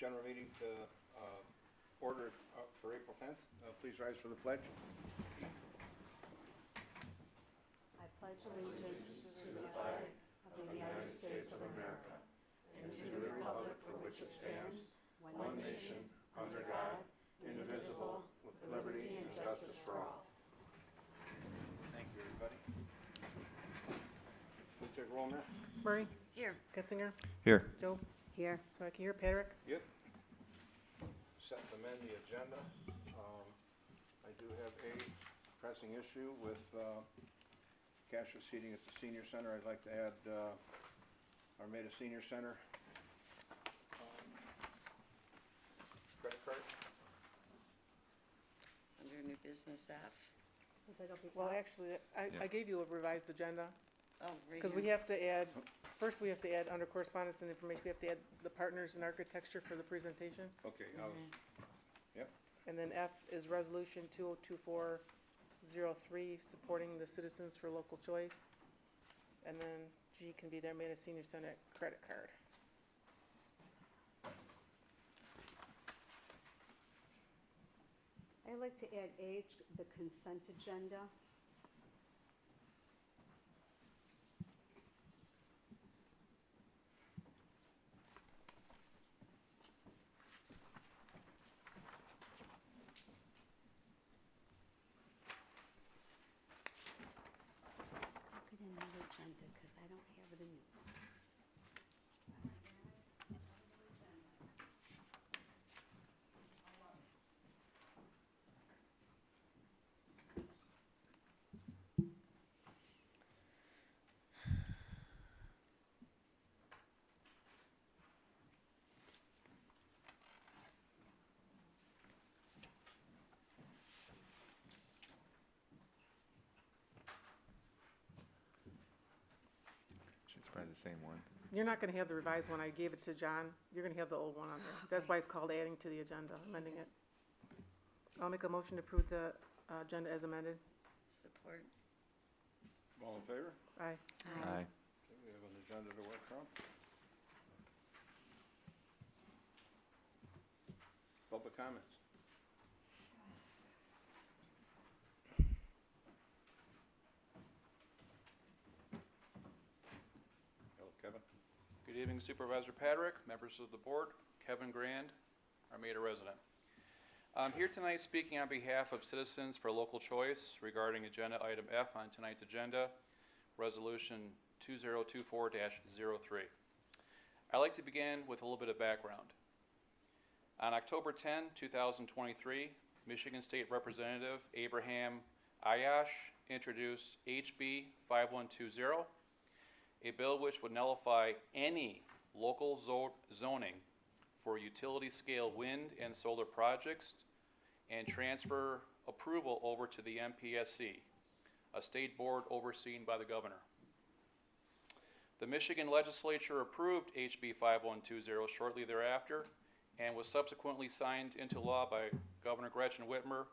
general meeting to order for April 10th. Please rise for the pledge. I pledge allegiance to the flag of the United States of America and to the republic for which it stands, one nation, under God, indivisible, with liberty and justice for all. Thank you, everybody. Please take a roll, Mayor. Murray? Here. Getzinger? Here. Joe? Here. Sorry, here. Patrick? Yep. Set to amend the agenda. I do have a pressing issue with cashless seating at the senior center. I'd like to add Armada Senior Center credit card. Under new business F. So that'll be. Well, actually, I gave you a revised agenda, Oh, right because we here. have to add, first we have to add under correspondence and information, we have to add the partners in architecture for the presentation. Okay, yep. And then F is resolution 2024-03, supporting the Citizens for Local Choice. And then G can be their Armada Senior Center credit card. I'd like to add H, the consent agenda. Look at another agenda, because I don't have it in it. It's probably the same one. You're not gonna have the revised one, I gave it to John, you're gonna have the old one on there. That's why it's called adding to the agenda, amending it. I'll make a motion to approve the agenda as amended. Support. All in favor? Aye. Aye. Okay, we have an agenda to work from. Public comments. Hello, Kevin. Good evening, Supervisor Patrick, members of the board, Kevin Grand, Armada resident. I'm here tonight speaking on behalf of Citizens for Local Choice regarding agenda item F on tonight's agenda, resolution 2024-03. I'd like to begin with a little bit of background. On October 10, 2023, Michigan State Representative Abraham Ayash introduced HB 5120, a bill which would nullify any local zoning for utility-scale wind and solar projects and transfer approval over to the MPSC, a state board overseen by the governor. The Michigan legislature approved HB 5120 shortly thereafter and was subsequently signed into law by Governor Gretchen Whitmer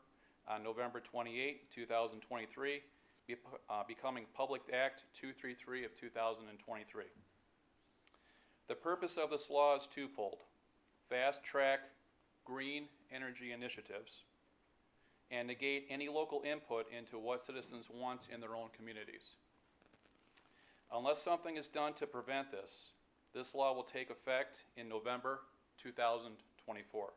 on November 28, 2023, becoming Public Act 233 of 2023. The purpose of this law is twofold: fast-track green energy initiatives and negate any local input into what citizens want in their own communities. Unless something is done to prevent this, this law will take effect in November 2024.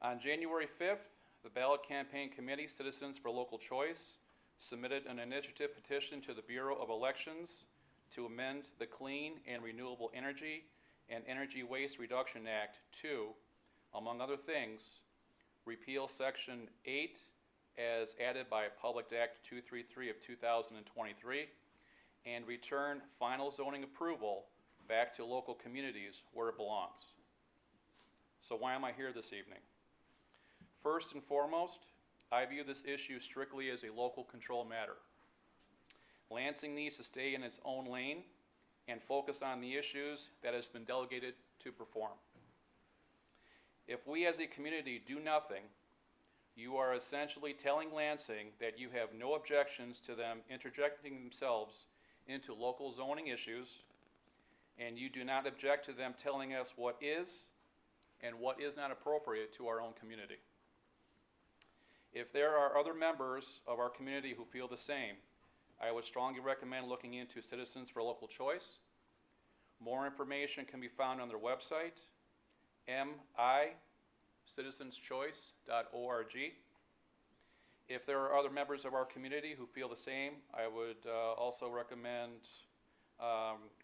On January 5th, the ballot campaign committee, Citizens for Local Choice, submitted an initiative petition to the Bureau of Elections to amend the Clean and Renewable Energy and Energy Waste Reduction Act to, among other things, repeal Section 8 as added by Public Act 233 of 2023 and return final zoning approval back to local communities where it belongs. So why am I here this evening? First and foremost, I view this issue strictly as a local control matter. Lansing needs to stay in its own lane and focus on the issues that has been delegated to perform. If we as a community do nothing, you are essentially telling Lansing that you have no objections to them interjecting themselves into local zoning issues and you do not object to them telling us what is and what is not appropriate to our own community. If there are other members of our community who feel the same, I would strongly recommend looking into Citizens for Local Choice. More information can be found on their website, micitizenschoice.org. If there are other members of our community who feel the same, I would also recommend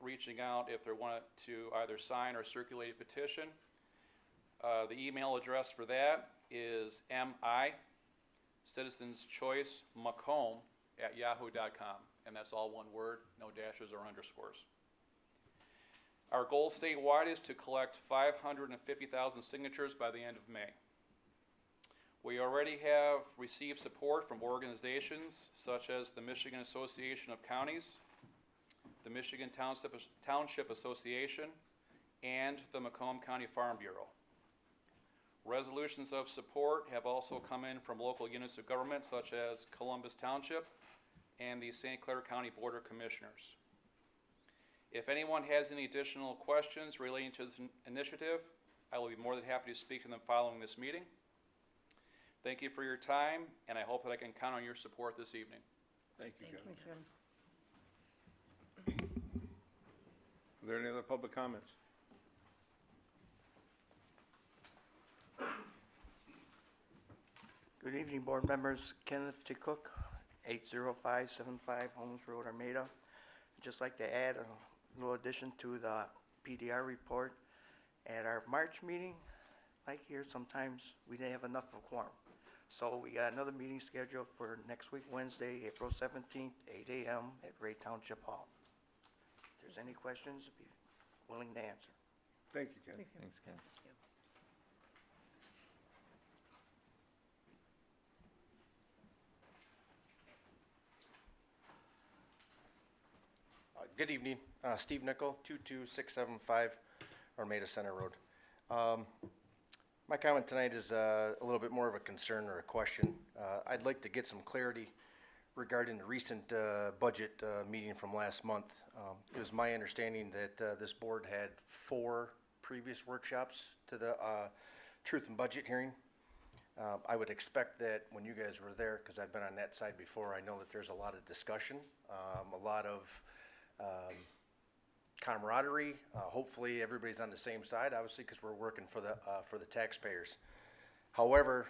reaching out if they want to either sign or circulate a petition. The email address for that is micitizenschoicemacomb@yahoo.com, and that's all one word, no dashes or underscores. Our goal statewide is to collect 550,000 signatures by the end of May. We already have received support from organizations such as the Michigan Association of Counties, the Michigan Township Association, and the Macomb County Farm Bureau. Resolutions of support have also come in from local units of government such as Columbus Township and the St. Clair County Board of Commissioners. If anyone has any additional questions relating to this initiative, I will be more than happy to speak to them following this meeting. Thank you for your time, and I hope that I can count on your support this evening. Thank you, Kevin. Thanks, Kevin. Are there any other public comments? Good evening, board members. Kenneth T. Cook, 80575 Holmes Road, Armada. I'd just like to add a little addition to the PDR report. At our March meeting, like here, sometimes we didn't have enough of a quorum. So we got another meeting scheduled for next week, Wednesday, April 17th, 8 a.m. at Ray Township Hall. If there's any questions, I'd be willing to answer. Thank you, Ken. Thanks, Kevin. Thanks, Ken. Good evening, Steve Nickel, 22675 Armada Center Road. My comment tonight is a little bit more of a concern or a question. I'd like to get some clarity regarding the recent budget meeting from last month. It was my understanding that this board had 4 previous workshops to the truth and budget hearing. I would expect that when you guys were there, because I've been on that side before, I know that there's a lot of discussion, a lot of camaraderie. Hopefully everybody's on the same side, obviously, because we're working for the taxpayers. However,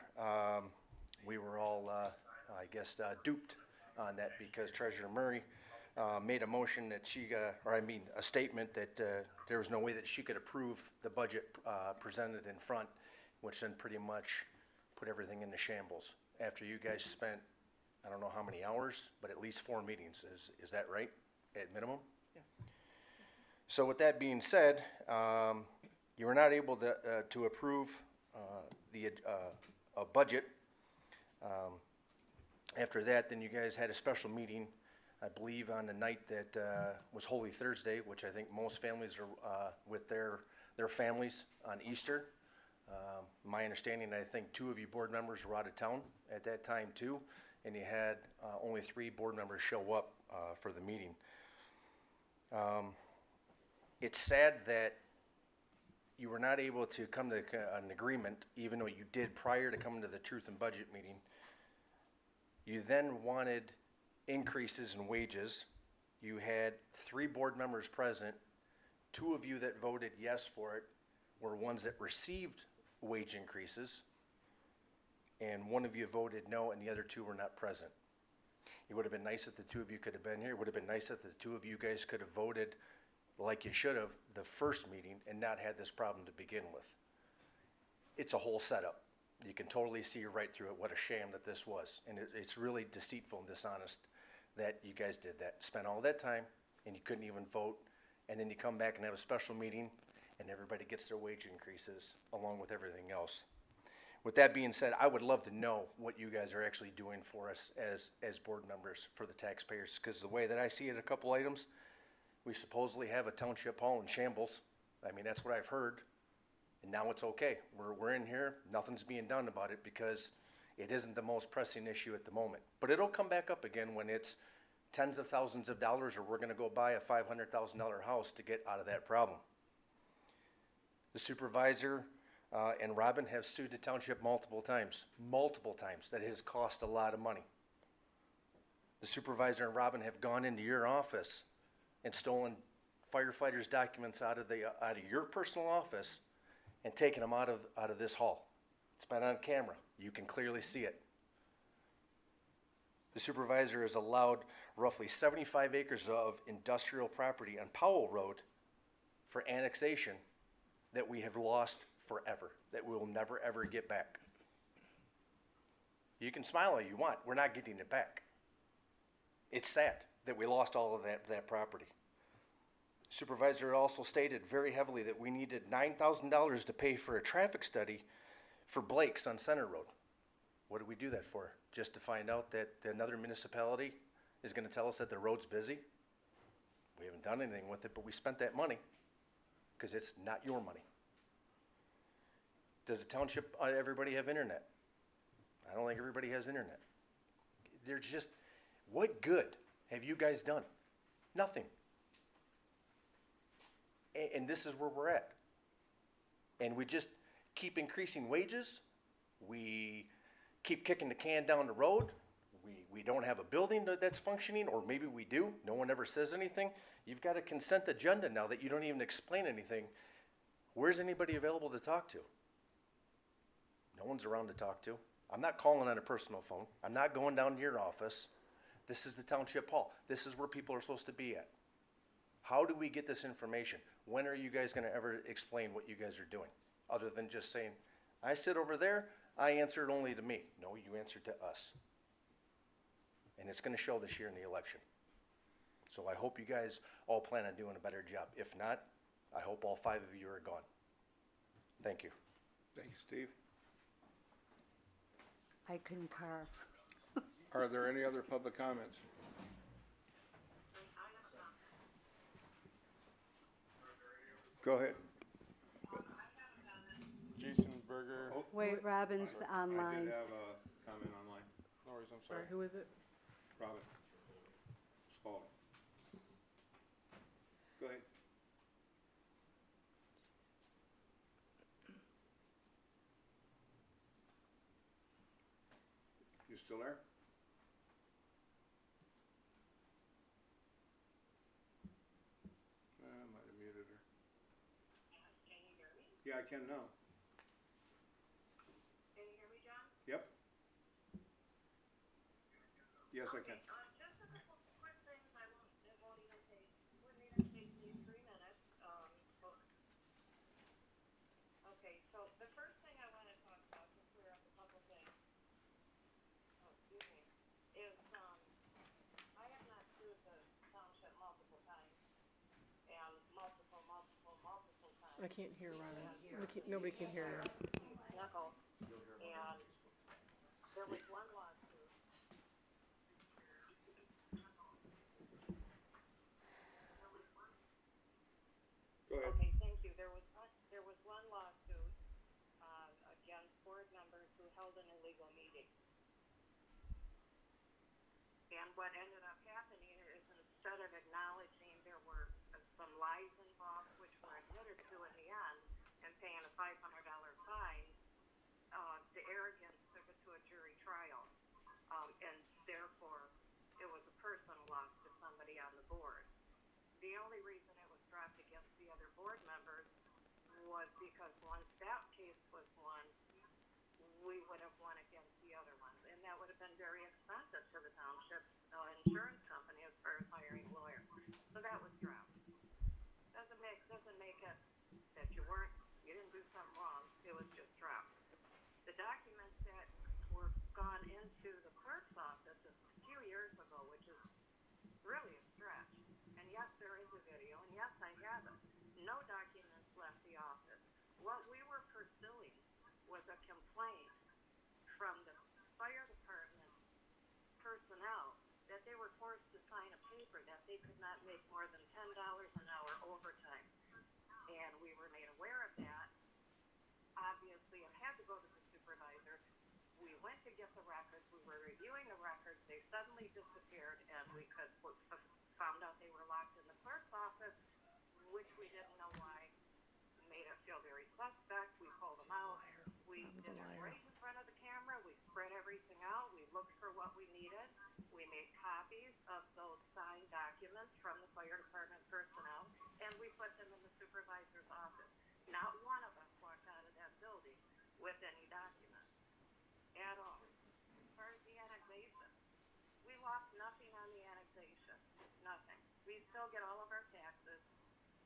we were all, I guess, duped on that because Treasurer Murray made a motion that a statement that there was no way that she could approve the budget presented in front, which then pretty much put everything into shambles. After you guys spent, I don't know how many hours, but at least 4 meetings. Is that right? At minimum? Yes. So with that being said, you were not able to approve a budget. After that, then you guys had a special meeting, I believe on the night that was Holy Thursday, which I think most families are with their families on Easter. My understanding, I think 2 of you board members were out of town at that time too, and you had only 3 board members show up for the meeting. It's sad that you were not able to come to an agreement, even though you did prior to coming to the truth and budget meeting. You then wanted increases in wages. You had 3 board members present. 2 of you that voted yes for it were ones that received wage increases, and 1 of you voted no, and the other 2 were not present. It would have been nice if the 2 of you could have been here. It would have been nice if the 2 of you guys could have voted like you should have the first meeting and not had this problem to begin with. It's a whole setup. You can totally see right through it what a sham that this was. And it's really deceitful and dishonest that you guys did that. Spent all that time and you couldn't even vote. And then you come back and have a special meeting and everybody gets their wage increases along with everything else. With that being said, I would love to know what you guys are actually doing for us as board members for the taxpayers, because the way that I see it, a couple items, we supposedly have a township hall in shambles. I mean, that's what I've heard, and now it's okay. We're in here, nothing's being done about it because it isn't the most pressing issue at the moment. But it'll come back up again when it's tens of thousands of dollars, or we're gonna go buy a $500,000 house to get out of that problem. The supervisor and Robin have sued the township multiple times. That has cost a lot of money. The supervisor and Robin have gone into your office and stolen firefighters' documents out of your personal office and taken them out of this hall. It's been on camera. You can clearly see it. The supervisor has allowed roughly 75 acres of industrial property on Powell Road for annexation that we have lost forever, that we will never ever get back. You can smile all you want, we're not getting it back. It's sad that we lost all of that property. Supervisor also stated very heavily that we needed $9,000 to pay for a traffic study for Blake's on Center Road. What did we do that for? Just to find out that another municipality is gonna tell us that the road's busy? We haven't done anything with it, but we spent that money, because it's not your money. Does the township, everybody have internet? I don't think everybody has internet. There's just, what good have you guys done? Nothing. And this is where we're at. And we just keep increasing wages. We keep kicking the can down the road. We don't have a building that's functioning, or maybe we do. No one ever says anything. You've got a consent agenda now that you don't even explain anything. Where's anybody available to talk to? No one's around to talk to. I'm not calling on a personal phone. I'm not going down to your office. This is the township hall. This is where people are supposed to be at. How do we get this information? When are you guys gonna ever explain what you guys are doing? Other than just saying, I sit over there, I answered only to me. No, you answered to us. And it's gonna show this year in the election. So I hope you guys all plan on doing a better job. If not, I hope all 5 of you are gone. Thank you. Thanks, Steve. I concur. Are there any other public comments? Go ahead. Jason Berger. Oh, Wait, Robin's I online. did have a comment online. No worries, I'm All sorry. right, who is it? Robin. Spalding. Go ahead. You still there? I might have muted her. Can you hear me? Yeah, I can now. Can you hear me, John? Yep. Yes, I can. Just a couple quick things. It won't even take me 3 minutes. Okay, so the first thing I want to talk about, since we're at the public thing, is I have not sued the township multiple times, and multiple times. I can't hear Robin. Nobody can hear her. Knuckle. And there was one lawsuit. Go ahead. Okay, thank you. There was one lawsuit against board members who held an illegal meeting. And what ended up happening is, instead of acknowledging there were some lies involved, which were admitted to in the end, and paying a $500 fine, the arrogance took it to a jury trial. And therefore, it was a personal loss to somebody on the board. The only reason it was dropped against the other board members was because once that case was won, we would have won against the other ones. And that would have been very expensive to the township insurance company as far as hiring a lawyer. So that was dropped. Doesn't make it that you didn't do something wrong. It was just dropped. The documents that were gone into the clerk's office a few years ago, which is really a stretch. And yes, there is a video, and yes, I have it. No documents left the office. What we were pursuing was a complaint from the fire department personnel that they were forced to sign a paper that they could not make more than $10 an hour overtime. And we were made aware of that. Obviously, it had to go to the supervisor. We went to get the records, we were reviewing the records, they suddenly disappeared, and we found out they were locked in the clerk's office, which we didn't know why. Made us feel very suspect. We pulled them out. We did it right in front of the camera. We spread everything out. We looked for what we needed. We made copies of those signed documents from the fire department personnel, and we put them in the supervisor's office. Not one of us walked out of that building with any documents at all. As far as the annexation, we lost nothing on the annexation. Nothing. We still get all of our taxes.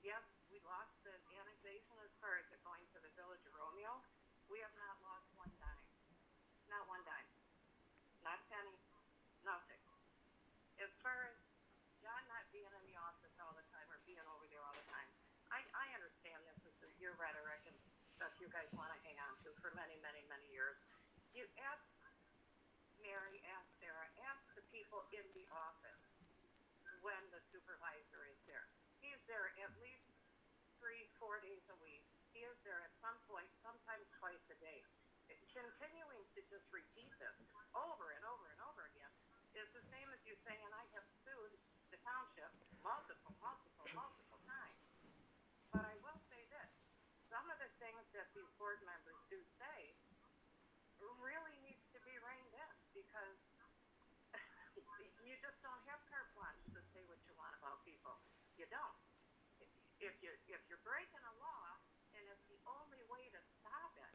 Yes, we lost the annexation as far as it going to the Village of Romeo. We have not lost one dime. Not one dime. Not a penny. Nothing. As far as John not being in the office all the time or being over there all the time, I understand this is your rhetoric and stuff you guys want to hang on to for many, many, many years. You ask Mary, ask Sarah, ask the people in the office when the supervisor is there. He's there at least 3-4 days a week. He is there at some point, sometimes twice a day. Continuing to just repeat this over and over and over again is the same as you saying I have sued the township multiple times. But I will say this, some of the things that these board members do say really needs to be reined in because you just don't have carte blanche to say what you want about people. You don't. If you're breaking a law and it's the only way to stop it,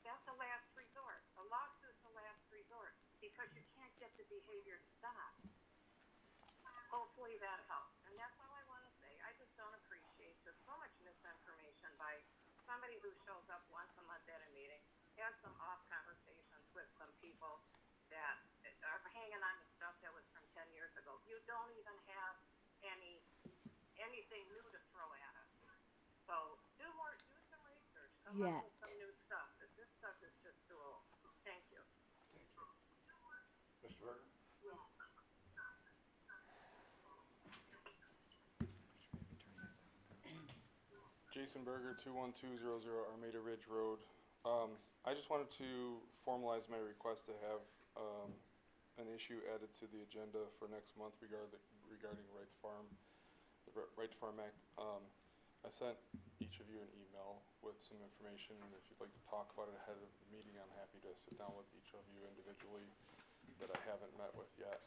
that's the last resort. A lawsuit's the last resort because you can't get the behavior to stop. Hopefully that helps. And that's all I want to say. I just don't appreciate just so much misinformation by somebody who shows up once a month at a meeting, has some off conversations with some people that are hanging on to stuff that was from 10 years ago. You don't even have anything new to throw at us. So do some research. Come up with some new stuff. This stuff is just too old. Thank you. Thank you. Mr. Berger? Jason Berger, 21200 Armada Ridge Road. I just wanted to formalize my request to have an issue added to the agenda for next month regarding Right to Farm, the Right to Farm Act. I sent each of you an email with some information, and if you'd like to talk about it ahead of the meeting, I'm happy to sit down with each of you individually that I haven't met with yet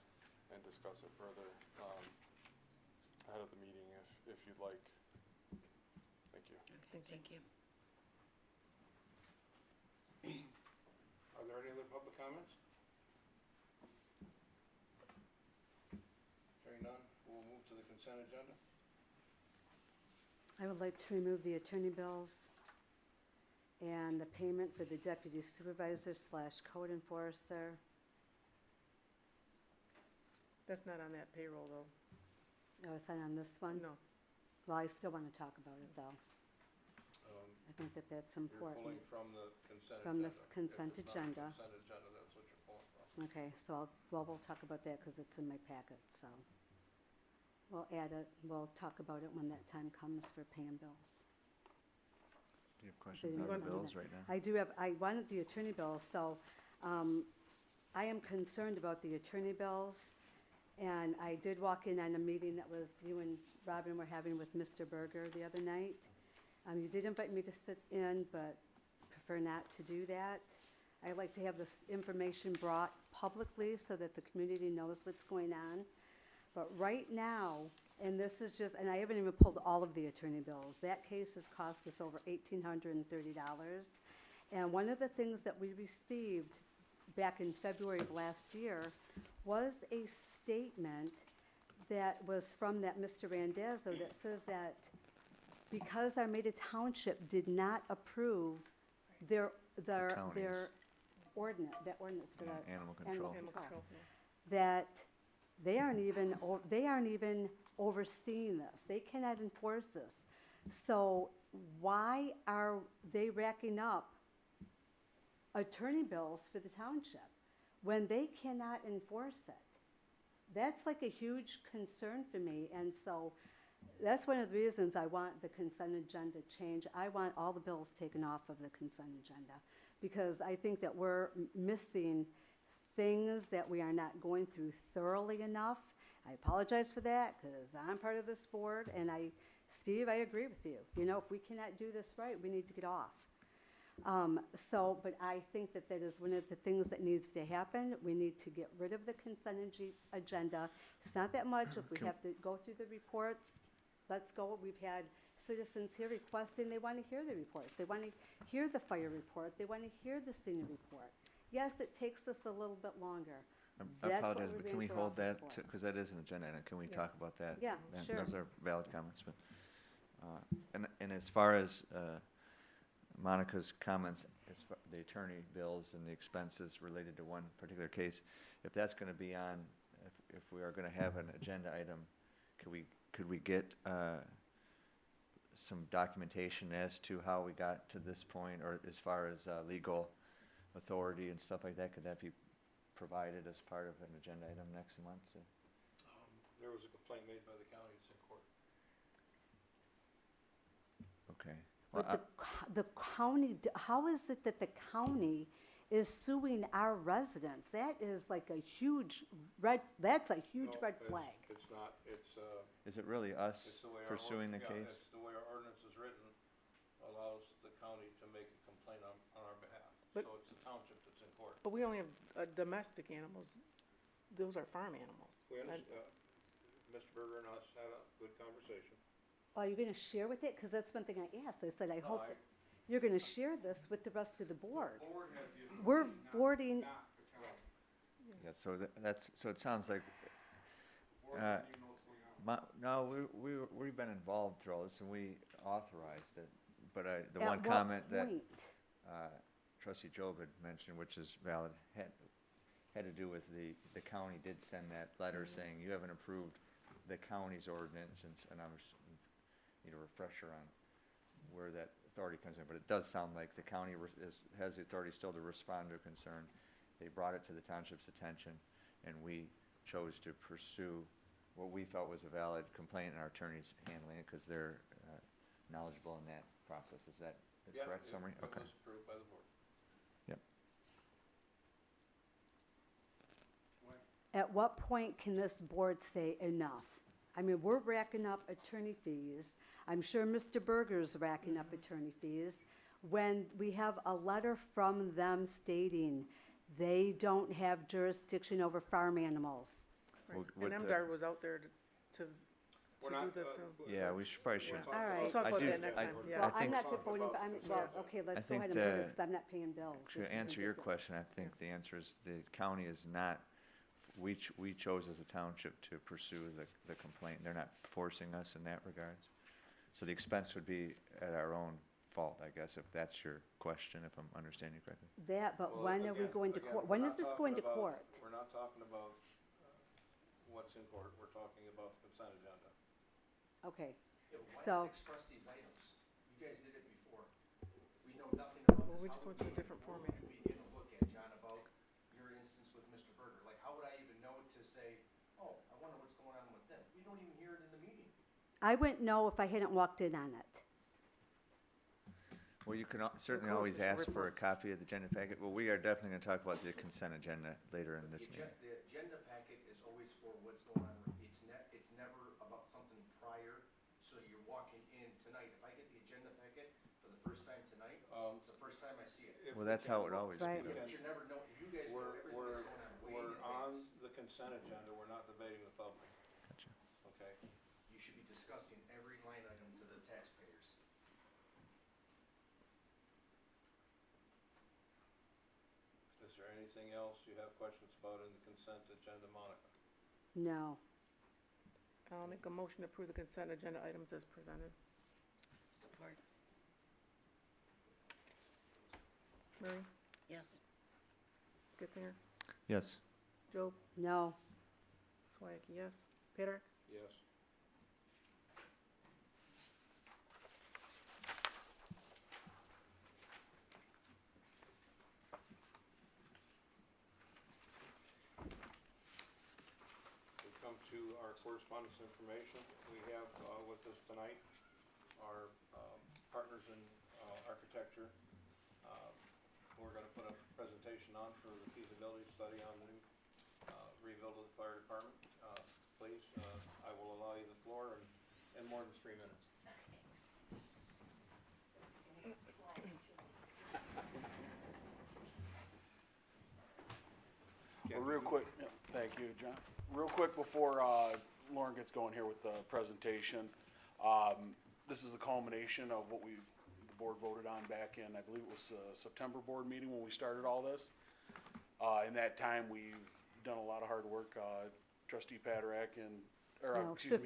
and discuss it further ahead of the meeting if you'd like. Thank you. Thank you. Are there any other public comments? Hearing none, we'll move to the consent agenda. I would like to remove the attorney bills and the payment for the deputy supervisor / code enforcer. That's not on that payroll, though. No, it's not on this one? No. Well, I still want to talk about it, though. I think that that's You're important. pulling from the consent agenda. From this consent If it's not agenda. Consent agenda, that's what you're pulling from. Okay, so we'll talk about that because it's in my packet, so. We'll add it, we'll talk about it when that time comes for paying bills. Do you have questions you on want the to do bills that? right now? I do have, I wanted the attorney bills, so I am concerned about the attorney bills. And I did walk in on a meeting that was you and Robin were having with Mr. Berger the other night. You did invite me to sit in, but prefer not to do that. I like to have this information brought publicly so that the community knows what's going on. But right now, and this is just, and I haven't even pulled all of the attorney bills. That case has cost us over $1,830. And one of the things that we received back in February of last year was a statement that was from that Mr. Randazzo that says that because Armada Township did not approve their counties. ordinance for the Animal control. Animal control, yeah. that they aren't even overseeing this. They cannot enforce this. So why are they racking up attorney bills for the township when they cannot enforce it? That's like a huge concern for me, and so that's one of the reasons I want the consent agenda changed. I want all the bills taken off of the consent agenda because I think that we're missing things that we are not going through thoroughly enough. I apologize for that, because I'm part of this board, and Steve, I agree with you. You know, if we cannot do this right, we need to get off. But I think that that is one of the things that needs to happen. We need to get rid of the consent agenda. It's not that much. If we have to go through the reports, let's go. We've had citizens here requesting they want to hear the reports. They want to hear the fire report. They want to hear the senior report. Yes, it takes us a little bit longer. I That's what apologize, we're but can we being for hold that, office for. because that is an agenda item, can we talk about that? Yeah, sure. Those are valid comments, but, and as far as Monica's comments, the attorney bills and the expenses related to one particular case, if that's gonna be on, if we are gonna have an agenda item, could we get some documentation as to how we got to this point, or as far as legal authority and stuff like that? Could that be provided as part of an agenda item next month? There was a complaint made by the county, it's in court. Okay. Well, But the county, how is it that the county is suing our residents? That is like a huge that's a huge No, red flag. It's not, is it really us it's the way our. pursuing the yeah, case? it's the way our ordinance is written, allows the county to make a complaint on our behalf. But- So it's the township that's in court. But we only have domestic animals. Those are farm animals. We understand, Mr. Berger and us had a good conversation. Are you going to share with it? Because that's one thing I asked. I said, I No, hope that you're going to share this with the rest of the board. We're boarding, Yeah, so so it sounds like, no, we've been involved through all this, and we authorized it. But the at one what comment that point? Trustee Job had mentioned, which is valid, had to do with the county did send that letter saying, you haven't approved the county's ordinance, and I need a refresher on where that authority comes in. But it does sound like the county has the authority still to respond to a concern. They brought it to the township's attention, and we chose to pursue what we felt was a valid complaint, and our attorneys handling it because they're knowledgeable in that process. Is that the correct summary? It Okay. was approved by the board. Yep. At what point can this board say enough? I mean, we're racking up attorney fees. I'm sure Mr. Berger's racking up attorney fees. When we have a letter from them stating they don't have jurisdiction over farm animals. Right. With And the- MDR was out there to We're do not, the. Yeah, we probably should. We'll All right. We'll talk I about do- that next I- time, I yeah. Well, I'm think- not Talk voting, about I'm, the well, consent okay, let's go think ahead and move it, the- because I'm not paying bills. This To is answer your ridiculous. question, I think the answer is the county is not, we chose as a township to pursue the complaint. They're not forcing us in that regards. So the expense would be at our own fault, I guess, if that's your question, if I'm understanding correctly. That, but Well, when are we again- going to again, court? we're When not is this talking going to about- court? We're not talking about what's in court, we're talking about the consent agenda. Okay, Yeah, but why So- not express these items? You guys did it before. We know nothing about this. Well, we How just would went to a we- different what format. would we get a look at, John, about your instance with Mr. Berger? Like, how would I even know to say, oh, I wonder what's going on with them? We don't even hear it in the meeting. I wouldn't know if I hadn't walked in on it. Well, you can certainly code always official ask for a reports. copy of the agenda packet, but we are definitely gonna talk about the consent agenda later in But this the meeting. the agenda packet is always for what's going on. It's never about something prior, so you're walking in tonight. If I get the agenda packet for the first time tonight, it's the first time I see it. If Well, we that's can- how it always Right. be. But you never know, you guys know We're, everything we're, that's going on way in we're on advance. the consent agenda, we're not debating the public, Gotcha. okay? You should be discussing every line item to the taxpayers. Is there anything else you have questions about in the consent agenda, Monica? No. I'll make a motion to approve the consent agenda items as presented. Support. Murray, Yes. Getzinger, Yes. Job, No. Swayaki, yes. Peter, Yes. We come to our correspondence information. We have with us tonight our partners in architecture, we're gonna put a presentation on for the feasibility study on the new, rebuild of the fire department. Please, I will allow you the floor in more than 3 minutes. Well, real quick, yeah, thank you, John. Real quick before Lauren gets going here with the presentation, this is the culmination of what the board voted on back in, I believe it was September board meeting when we started all this. In that time, we've done a lot of hard work. Trustee Patrick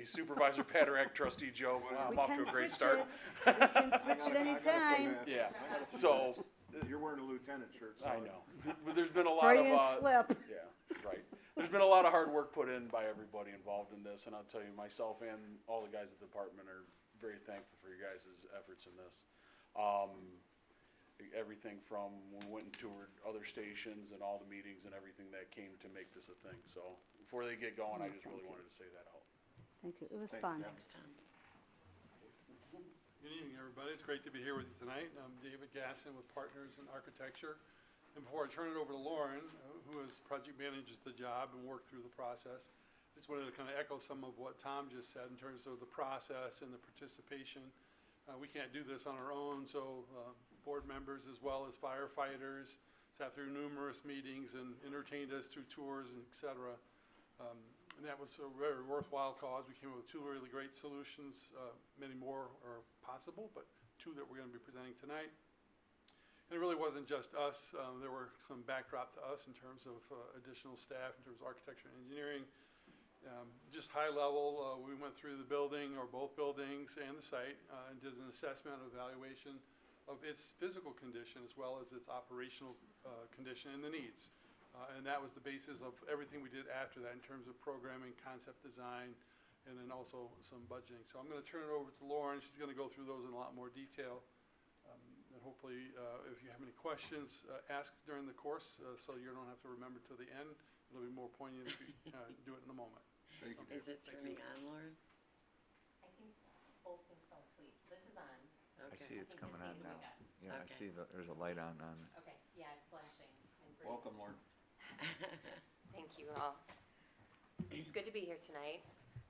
Supervisor Patrick, Trustee Joe, I'm off to a great start. We can switch it anytime. Yeah, so, You're wearing a lieutenant shirt, so. I know, but there's been a lot Freudian of, slip. yeah, right. There's been a lot of hard work put in by everybody involved in this, and I'll tell you, myself and all the guys at the department are very thankful for your guys' efforts in this. Everything from when we went and toured other stations and all the meetings and everything that came to make this a thing. So before they get going, I just really wanted to say that out. Thank you, it was Thank fun. you. Good evening, everybody. It's great to be here with you tonight. I'm David Gasson with Partners in Architecture. And before I turn it over to Lauren, who is project manages the job and worked through the process, I just wanted to kind of echo some of what Tom just said in terms of the process and the participation. We can't do this on our own, so board members as well as firefighters sat through numerous meetings and entertained us through tours and et cetera. And that was a very worthwhile cause. We came up with 2 really great solutions. Many more are possible, but 2 that we're going to be presenting tonight. And it really wasn't just us. There were some backdrop to us in terms of additional staff, in terms of architecture and engineering. Just high level, we went through the building, or both buildings, and the site, and did an assessment, evaluation of its physical condition as well as its operational condition and the needs. And that was the basis of everything we did after that in terms of programming, concept design, and then also some budgeting. So I'm going to turn it over to Lauren. She's going to go through those in a lot more detail. And hopefully, if you have any questions, ask during the course so you don't have to remember till the end. It'll be more poignant if you do it in a moment. Thank you. Is it turning on, Lauren? I think both things fell asleep, so this is on. I Okay. see it's I think coming this on needs to now. wake up. Yeah, I Okay. see there's a light on. Okay, yeah, it's flashing and green. Welcome, Lauren. Thank you all. It's good to be here tonight.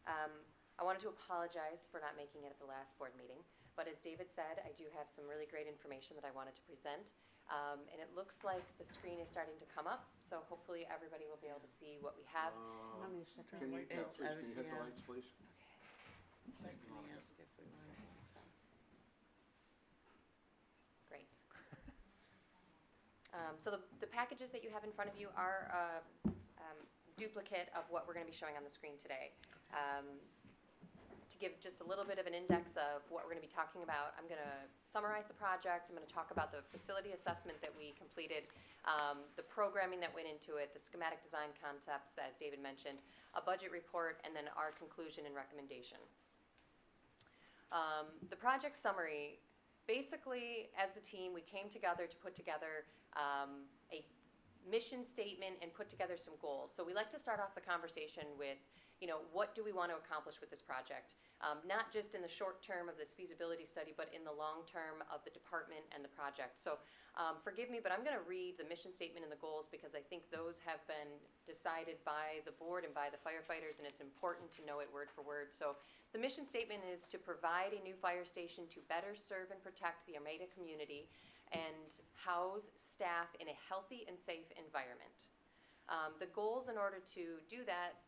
I wanted to apologize for not making it at the last board meeting, but as David said, I do have some really great information that I wanted to present. And it looks like the screen is starting to come up, so hopefully everybody will be able to see what we have. Let me shut that Can you, light please, It's- can you hit the yeah. lights, please? I was gonna ask if we wanted to have some. Great. So the packages that you have in front of you are a duplicate of what we're going to be showing on the screen today. To give just a little bit of an index of what we're going to be talking about, I'm going to summarize the project. I'm going to talk about the facility assessment that we completed, the programming that went into it, the schematic design concepts, as David mentioned, a budget report, and then our conclusion and recommendation. The project summary, basically, as the team, we came together to put together a mission statement and put together some goals. So we like to start off the conversation with, what do we want to accomplish with this project? Not just in the short term of this feasibility study, but in the long term of the department and the project. So forgive me, but I'm going to read the mission statement and the goals because I think those have been decided by the board and by the firefighters, and it's important to know it word for word. So the mission statement is to provide a new fire station to better serve and protect the Armada community and house staff in a healthy and safe environment. The goals, in order to do that,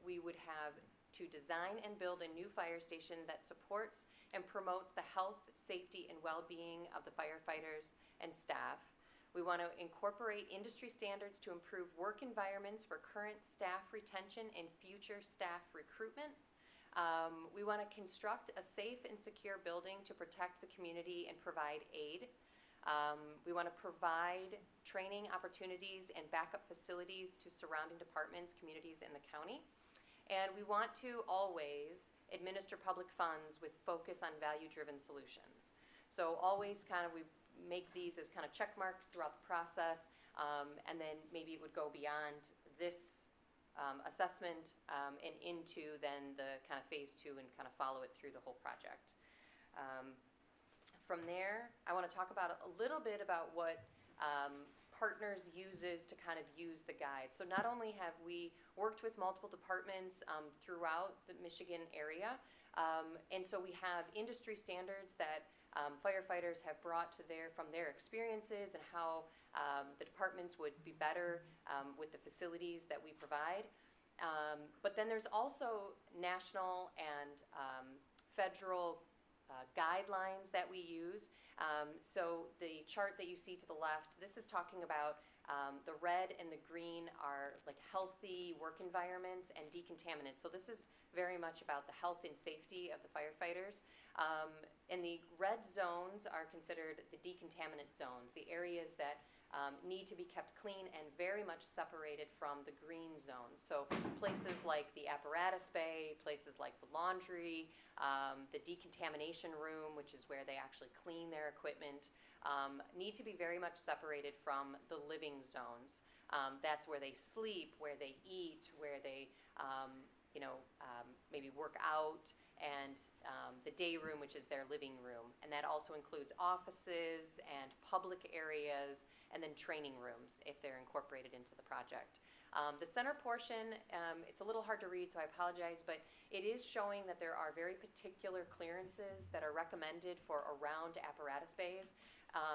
we would have to design and build a new fire station that supports and promotes the health, safety, and well-being of the firefighters and staff. We want to incorporate industry standards to improve work environments for current staff retention and future staff recruitment. We want to construct a safe and secure building to protect the community and provide aid. We want to provide training opportunities and backup facilities to surrounding departments, communities, and the county. And we want to always administer public funds with focus on value-driven solutions. So always we make these as check marks throughout the process, and then maybe it would go beyond this assessment and into then the phase 2 and follow it through the whole project. From there, I want to talk about a little bit about what partners uses to kind of use the guide. So not only have we worked with multiple departments throughout the Michigan area, and so we have industry standards that firefighters have brought to from their experiences and how the departments would be better with the facilities that we provide. But then there's also national and federal guidelines that we use. So the chart that you see to the left, this is talking about the red and the green are like healthy work environments and decontaminants. So this is very much about the health and safety of the firefighters. And the red zones are considered the decontaminant zones, the areas that need to be kept clean and very much separated from the green zones. So places like the apparatus bay, places like the laundry, the decontamination room, which is where they actually clean their equipment, need to be very much separated from the living zones. That's where they sleep, where they eat, where they maybe work out, and the day room, which is their living room. And that also includes offices and public areas, and then training rooms if they're incorporated into the project. The center portion, it's a little hard to read, so I apologize, but it is showing that there are very particular clearances that are recommended for around apparatus bays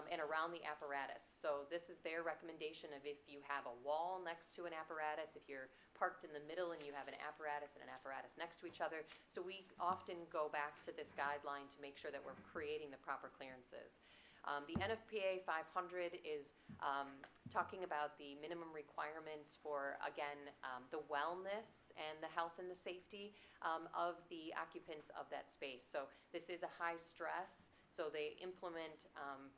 and around the apparatus. So this is their recommendation of if you have a wall next to an apparatus, if you're parked in the middle and you have an apparatus and an apparatus next to each other. So we often go back to this guideline to make sure that we're creating the proper clearances. The NFPA 500 is talking about the minimum requirements for, again, the wellness and the health and the safety of the occupants of that space. So this is a high stress, so they implement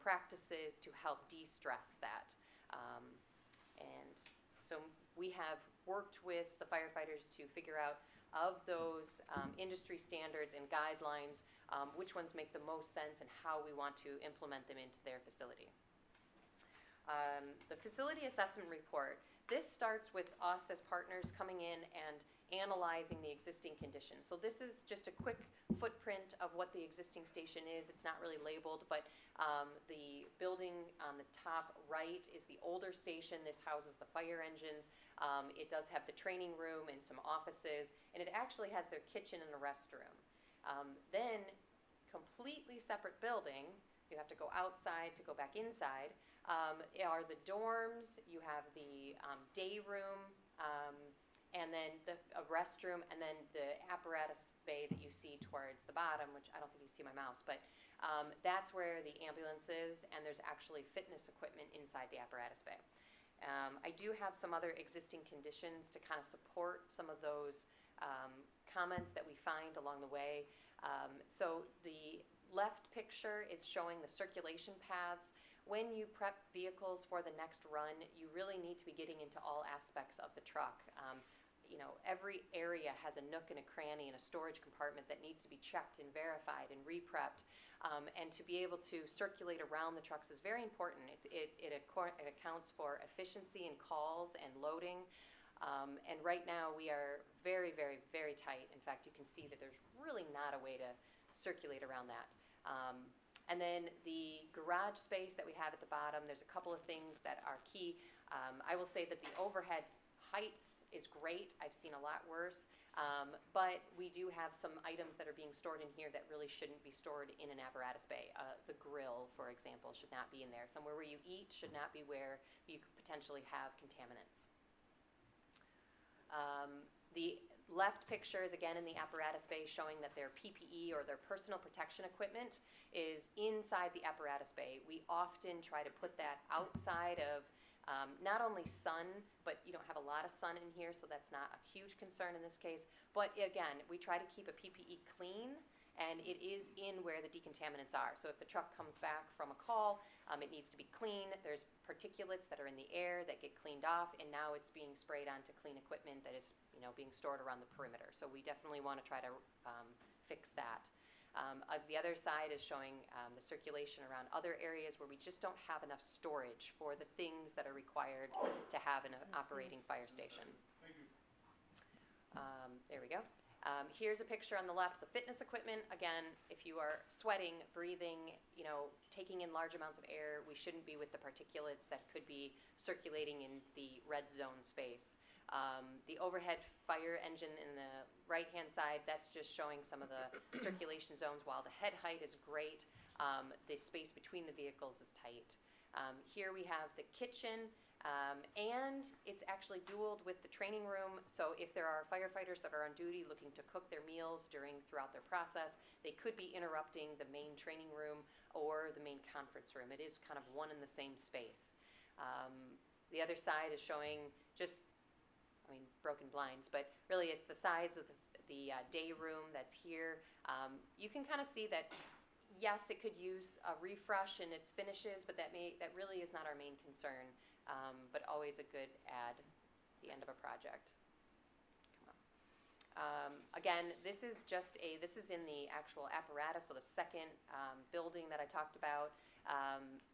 practices to help de-stress that. And so we have worked with the firefighters to figure out of those industry standards and guidelines, which ones make the most sense and how we want to implement them into their facility. The facility assessment report, this starts with us as partners coming in and analyzing the existing conditions. So this is just a quick footprint of what the existing station is. It's not really labeled, but the building on the top right is the older station. This houses the fire engines. It does have the training room and some offices, and it actually has their kitchen and a restroom. Then, completely separate building, you have to go outside to go back inside, are the dorms. You have the day room, and then a restroom, and then the apparatus bay that you see towards the bottom, which I don't think you can see my mouse, but that's where the ambulance is, and there's actually fitness equipment inside the apparatus bay. I do have some other existing conditions to kind of support some of those comments that we find along the way. So the left picture is showing the circulation paths. When you prep vehicles for the next run, you really need to be getting into all aspects of the truck. Every area has a nook and a cranny and a storage compartment that needs to be checked and verified and re-prepped. And to be able to circulate around the trucks is very important. It accounts for efficiency in calls and loading. And right now we are very, very, very tight. In fact, you can see that there's really not a way to circulate around that. And then the garage space that we have at the bottom, there's a couple of things that are key. I will say that the overhead heights is great. I've seen a lot worse. But we do have some items that are being stored in here that really shouldn't be stored in an apparatus bay. The grill, for example, should not be in there. Somewhere where you eat should not be where you could potentially have contaminants. The left picture is again in the apparatus bay showing that their PPE or their personal protection equipment is inside the apparatus bay. We often try to put that outside of not only sun, but you don't have a lot of sun in here, so that's not a huge concern in this case. But again, we try to keep a PPE clean, and it is in where the decontaminants are. So if the truck comes back from a call, it needs to be clean. There's particulates that are in the air that get cleaned off, and now it's being sprayed onto clean equipment that is being stored around the perimeter. So we definitely want to try to fix that. The other side is showing the circulation around other areas where we just don't have enough storage for the things that are required to have an operating fire station. Thank you. There we go. Here's a picture on the left, the fitness equipment. Again, if you are sweating, breathing, taking in large amounts of air, we shouldn't be with the particulates that could be circulating in the red zone space. The overhead fire engine in the right-hand side, that's just showing some of the circulation zones. While the head height is great, the space between the vehicles is tight. Here we have the kitchen. And it's actually dualed with the training room, so if there are firefighters that are on duty looking to cook their meals throughout their process, they could be interrupting the main training room or the main conference room. It is kind of one in the same space. The other side is showing broken blinds, but really it's the size of the day room that's here. You can kind of see that, yes, it could use a refresh in its finishes, but that really is not our main concern. But always a good add at the end of a project. Again, this is in the actual apparatus, so the second building that I talked about.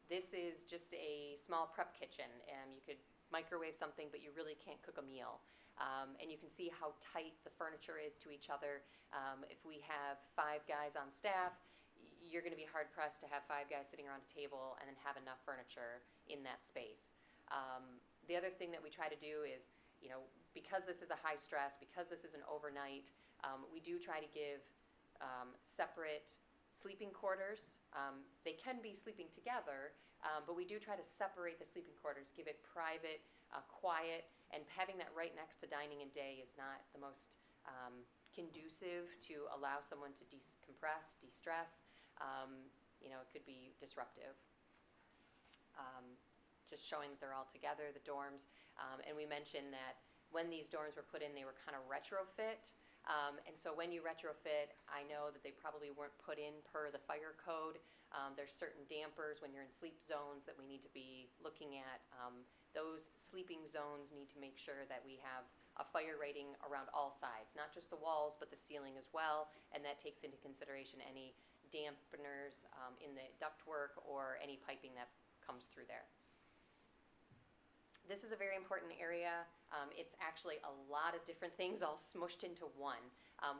This is just a small prep kitchen. You could microwave something, but you really can't cook a meal. And you can see how tight the furniture is to each other. If we have 5 guys on staff, you're going to be hard-pressed to have 5 guys sitting around a table and then have enough furniture in that space. The other thing that we try to do is, because this is a high stress, because this is an overnight, we do try to give separate sleeping quarters. They can be sleeping together, but we do try to separate the sleeping quarters, give it private, quiet, and having that right next to dining and day is not the most conducive to allow someone to decompress, de-stress. It could be disruptive. Just showing that they're all together, the dorms. And we mentioned that when these dorms were put in, they were kind of retrofit. And so when you retrofit, I know that they probably weren't put in per the fire code. There's certain dampers when you're in sleep zones that we need to be looking at. Those sleeping zones need to make sure that we have a fire rating around all sides, not just the walls, but the ceiling as well. And that takes into consideration any dampeners in the ductwork or any piping that comes through there. This is a very important area. It's actually a lot of different things all smushed into one.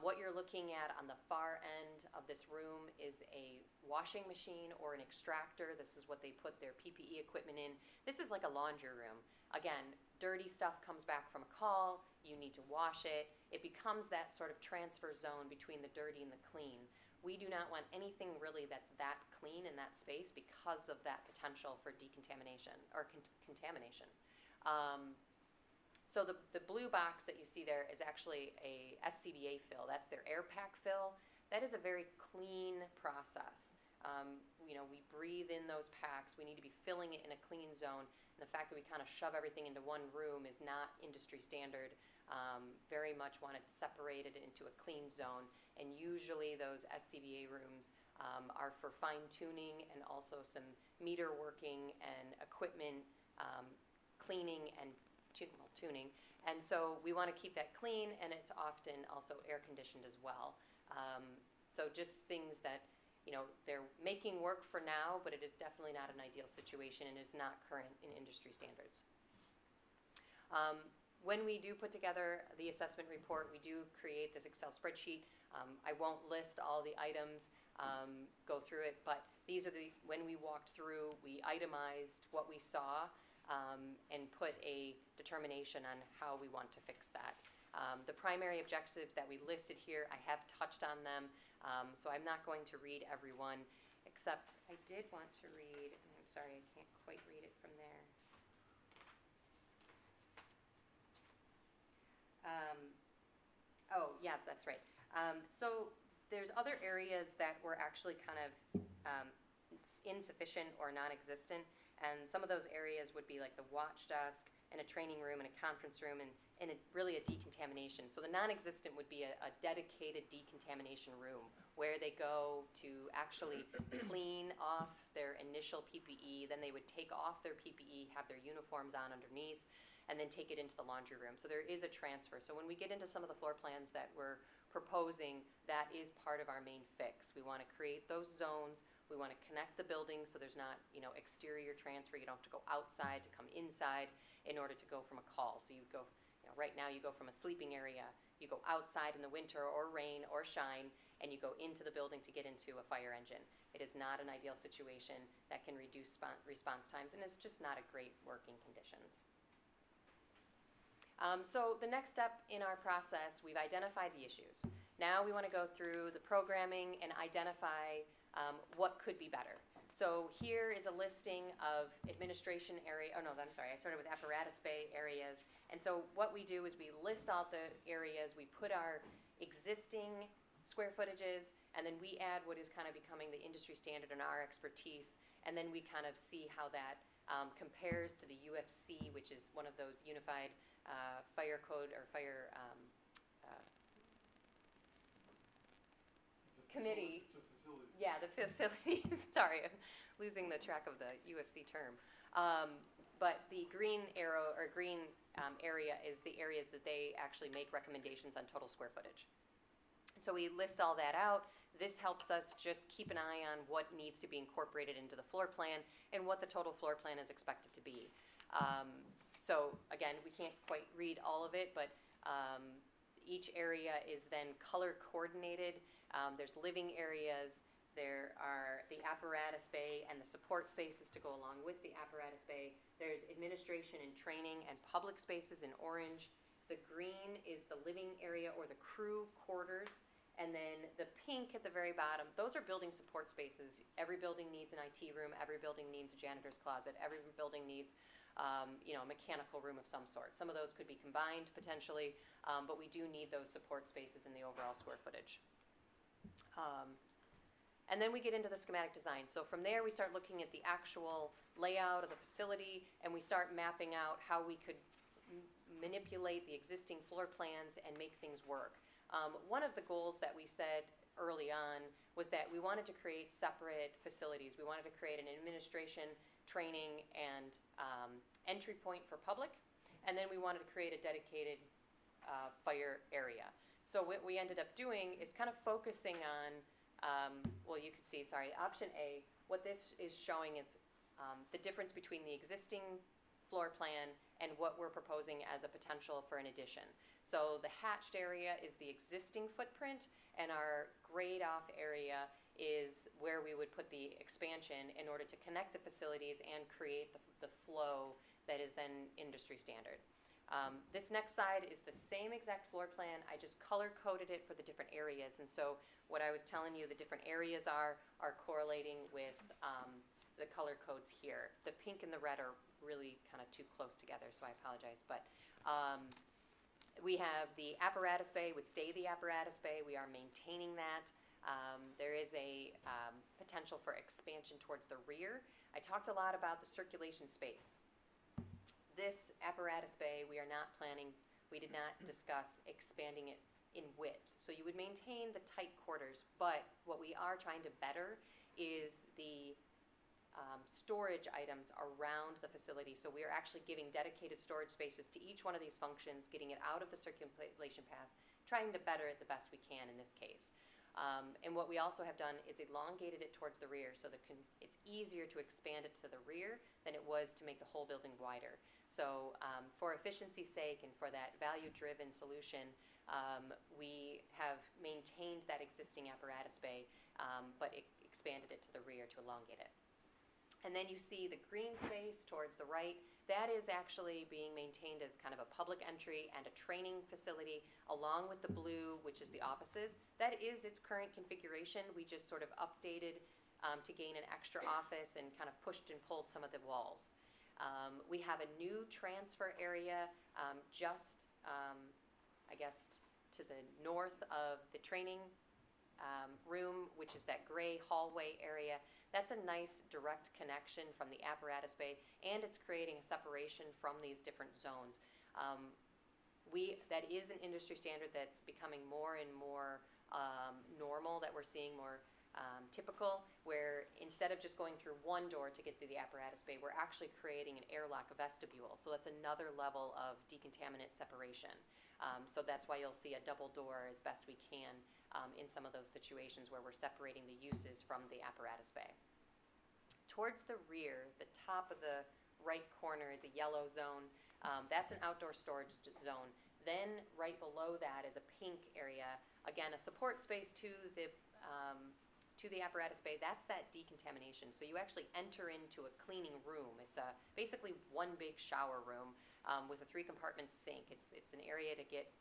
What you're looking at on the far end of this room is a washing machine or an extractor. This is what they put their PPE equipment in. This is like a laundry room. Again, dirty stuff comes back from a call. You need to wash it. It becomes that sort of transfer zone between the dirty and the clean. We do not want anything really that's that clean in that space because of that potential for decontamination or contamination. So the blue box that you see there is actually a SCBA fill. That's their air pack fill. That is a very clean process. We breathe in those packs. We need to be filling it in a clean zone. And the fact that we kind of shove everything into one room is not industry standard. Very much want it separated into a clean zone. And usually those SCBA rooms are for fine tuning and also some meter working and equipment cleaning and tuning. And so we want to keep that clean, and it's often also air conditioned as well. So just things that, they're making work for now, but it is definitely not an ideal situation and is not current in industry standards. When we do put together the assessment report, we do create this Excel spreadsheet. I won't list all the items, go through it, but these are when we walked through, we itemized what we saw, and put a determination on how we want to fix that. The primary objectives that we listed here, I have touched on them, so I'm not going to read every one, except I did want to read, and I'm sorry, I can't quite read it from there. Oh, yeah, that's right. So there's other areas that were actually kind of insufficient or non-existent. And some of those areas would be like the watch desk and a training room and a conference room and really a decontamination. So the non-existent would be a dedicated decontamination room where they go to actually clean off their initial PPE, then they would take off their PPE, have their uniforms on underneath, and then take it into the laundry room. So there is a transfer. So when we get into some of the floor plans that we're proposing, that is part of our main fix. We want to create those zones. We want to connect the buildings so there's not, exterior transfer. You don't have to go outside to come inside in order to go from a call. So you go, right now you go from a sleeping area, you go outside in the winter or rain or shine, and you go into the building to get into a fire engine. It is not an ideal situation that can reduce response times, and it's just not a great working conditions. So the next step in our process, we've identified the issues. Now we want to go through the programming and identify what could be better. So here is a listing of administration area, oh no, I'm sorry, I started with apparatus bay areas. And so what we do is we list all the areas, we put our existing square footages, and then we add what is kind of becoming the industry standard and our expertise, and then we kind of see how that compares to the UFC, which is one of those unified fire code or fire committee. It's a facility. Yeah, the facilities, sorry, I'm losing the track of the UFC term. But the green arrow, or green area is the areas that they actually make recommendations on total square footage. So we list all that out. This helps us just keep an eye on what needs to be incorporated into the floor plan and what the total floor plan is expected to be. So again, we can't quite read all of it, but each area is then color coordinated. There's living areas, there are the apparatus bay and the support spaces to go along with the apparatus bay. There's administration and training and public spaces in orange. The green is the living area or the crew quarters. And then the pink at the very bottom, those are building support spaces. Every building needs an IT room, every building needs a janitor's closet, every building needs a mechanical room of some sort. Some of those could be combined potentially, but we do need those support spaces in the overall square footage. And then we get into the schematic design. So from there, we start looking at the actual layout of the facility, and we start mapping out how we could manipulate the existing floor plans and make things work. One of the goals that we said early on was that we wanted to create separate facilities. We wanted to create an administration, training, and entry point for public, and then we wanted to create a dedicated fire area. So what we ended up doing is kind of focusing on, well, you can see, sorry, option A, what this is showing is the difference between the existing floor plan and what we're proposing as a potential for an addition. So the hatched area is the existing footprint, and our grayed off area is where we would put the expansion in order to connect the facilities and create the flow that is then industry standard. This next side is the same exact floor plan, I just color coded it for the different areas, and so what I was telling you the different areas are correlating with the color codes here. The pink and the red are really kind of too close together, so I apologize, but we have the apparatus bay would stay the apparatus bay, we are maintaining that. There is a potential for expansion towards the rear. I talked a lot about the circulation space. This apparatus bay, we are not planning, we did not discuss expanding it in width. So you would maintain the tight quarters, but what we are trying to better is the storage items around the facility. So we are actually giving dedicated storage spaces to each one of these functions, getting it out of the circulation path, trying to better it the best we can in this case. And what we also have done is elongated it towards the rear so that it's easier to expand it to the rear than it was to make the whole building wider. So for efficiency's sake and for that value-driven solution, we have maintained that existing apparatus bay, but expanded it to the rear to elongate it. And then you see the green space towards the right. That is actually being maintained as kind of a public entry and a training facility, along with the blue, which is the offices. That is its current configuration. We just sort of updated to gain an extra office and kind of pushed and pulled some of the walls. We have a new transfer area just, I guess, to the north of the training room, which is that gray hallway area. That's a nice direct connection from the apparatus bay, and it's creating a separation from these different zones. That is an industry standard that's becoming more and more normal, that we're seeing more typical, where instead of just going through one door to get through the apparatus bay, we're actually creating an airlock, a vestibule. So that's another level of decontaminant separation. So that's why you'll see a double door as best we can in some of those situations where we're separating the uses from the apparatus bay. Towards the rear, the top of the right corner is a yellow zone. That's an outdoor storage zone. Then right below that is a pink area, again, a support space to the apparatus bay. That's that decontamination. So you actually enter into a cleaning room. It's basically one big shower room with a 3-compartment sink. It's an area to get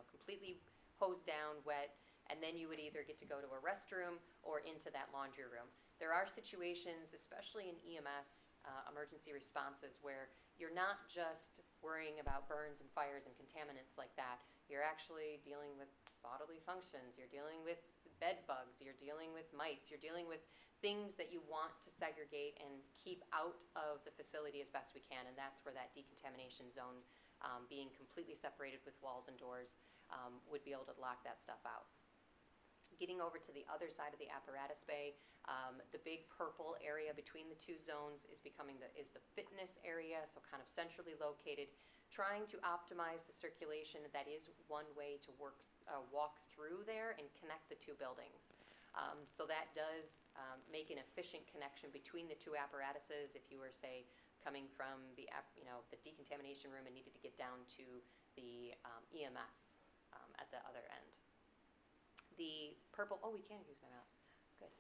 completely hosed down, wet, and then you would either get to go to a restroom or into that laundry room. There are situations, especially in EMS, emergency responses, where you're not just worrying about burns and fires and contaminants like that. You're actually dealing with bodily functions. You're dealing with bed bugs. You're dealing with mites. You're dealing with things that you want to segregate and keep out of the facility as best we can, and that's where that decontamination zone, being completely separated with walls and doors, would be able to lock that stuff out. Getting over to the other side of the apparatus bay, the big purple area between the two zones is the fitness area, so kind of centrally located. Trying to optimize the circulation, that is one way to walk through there and connect the two buildings. So that does make an efficient connection between the two apparatuses. If you were, say, coming from the decontamination room and needed to get down to the EMS at the other end. The purple, oh, we can't use my mouse. Good.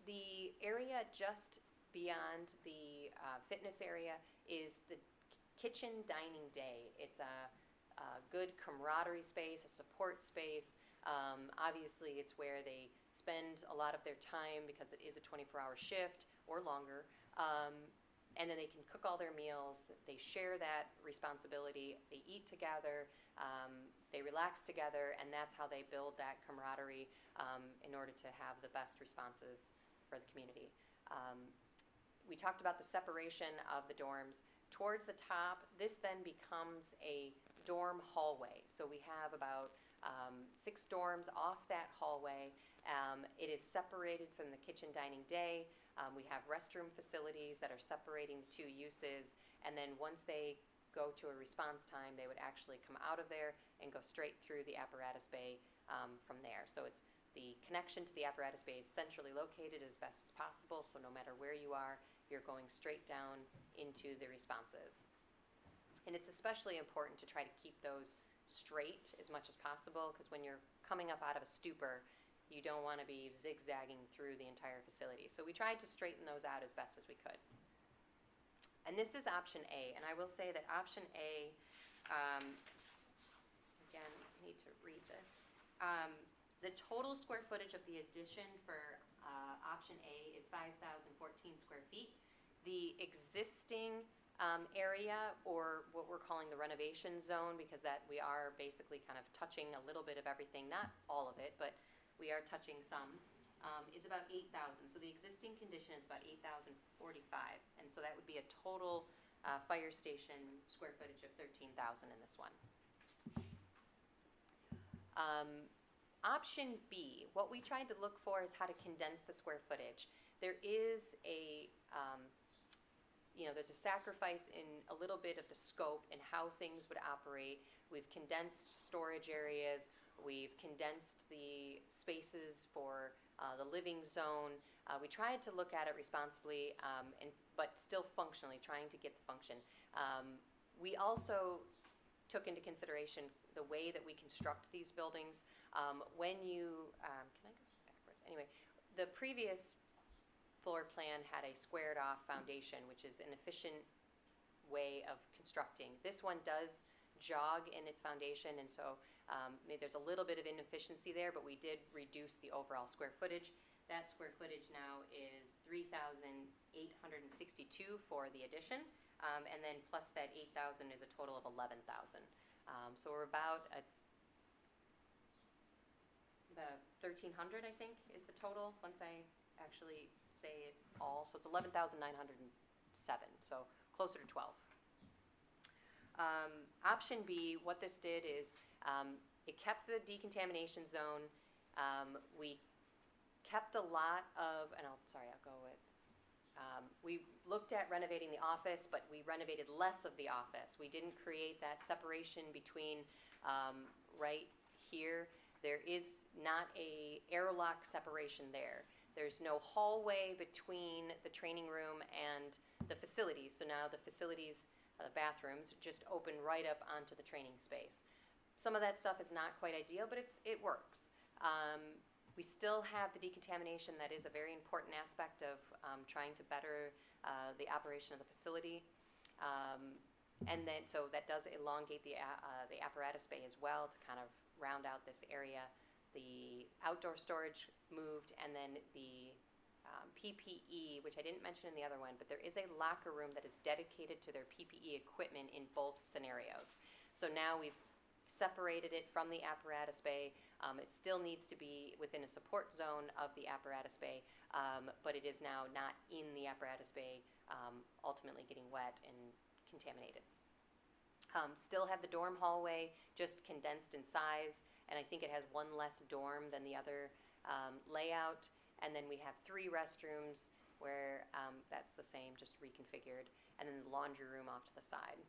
The area just beyond the fitness area is the kitchen dining day. It's a good camaraderie space, a support space. Obviously, it's where they spend a lot of their time because it is a 24-hour shift or longer. And then they can cook all their meals. They share that responsibility. They eat together. They relax together, and that's how they build that camaraderie in order to have the best responses for the community. We talked about the separation of the dorms. Towards the top, this then becomes a dorm hallway. So we have about 6 dorms off that hallway. It is separated from the kitchen dining day. We have restroom facilities that are separating the two uses, and then once they go to a response time, they would actually come out of there and go straight through the apparatus bay from there. So it's the connection to the apparatus bay is centrally located as best as possible, so no matter where you are, you're going straight down into the responses. And it's especially important to try to keep those straight as much as possible, because when you're coming up out of a stupor, you don't want to be zigzagging through the entire facility. So we tried to straighten those out as best as we could. And this is option A, and I will say that option A, again, I need to read this. The total square footage of the addition for option A is 5,014 square feet. The existing area, or what we're calling the renovation zone, because that we are basically kind of touching a little bit of everything, not all of it, but we are touching some, is about 8,000. So the existing condition is about 8,045, and so that would be a total fire station square footage of 13,000 in this one. Option B, what we tried to look for is how to condense the square footage. There is a there's a sacrifice in a little bit of the scope and how things would operate. We've condensed storage areas. We've condensed the spaces for the living zone. We tried to look at it responsibly, but still functionally, trying to get the function. We also took into consideration the way that we construct these buildings. When you, can I go backwards? Anyway, the previous floor plan had a squared off foundation, which is an efficient way of constructing. This one does jog in its foundation, and so there's a little bit of inefficiency there, but we did reduce the overall square footage. That square footage now is 3,862 for the addition, and then plus that 8,000 is a total of 11,000. So we're about 1,300, I think, is the total once I actually say it all. So it's 11,907, so closer to 12. Option B, what this did is it kept the decontamination zone. We kept a lot of, I'll go with, we looked at renovating the office, but we renovated less of the office. We didn't create that separation between right here. There is not a airlock separation there. There's no hallway between the training room and the facilities. So now the facilities bathrooms just open right up onto the training space. Some of that stuff is not quite ideal, but it works. We still have the decontamination. That is a very important aspect of trying to better the operation of the facility. And then, so that does elongate the apparatus bay as well to kind of round out this area. The outdoor storage moved, and then the PPE, which I didn't mention in the other one, but there is a locker room that is dedicated to their PPE equipment in both scenarios. So now we've separated it from the apparatus bay. It still needs to be within a support zone of the apparatus bay, but it is now not in the apparatus bay, ultimately getting wet and contaminated. Still have the dorm hallway, just condensed in size, and I think it has one less dorm than the other layout. And then we have 3 restrooms where that's the same, just reconfigured, and then the laundry room off to the side.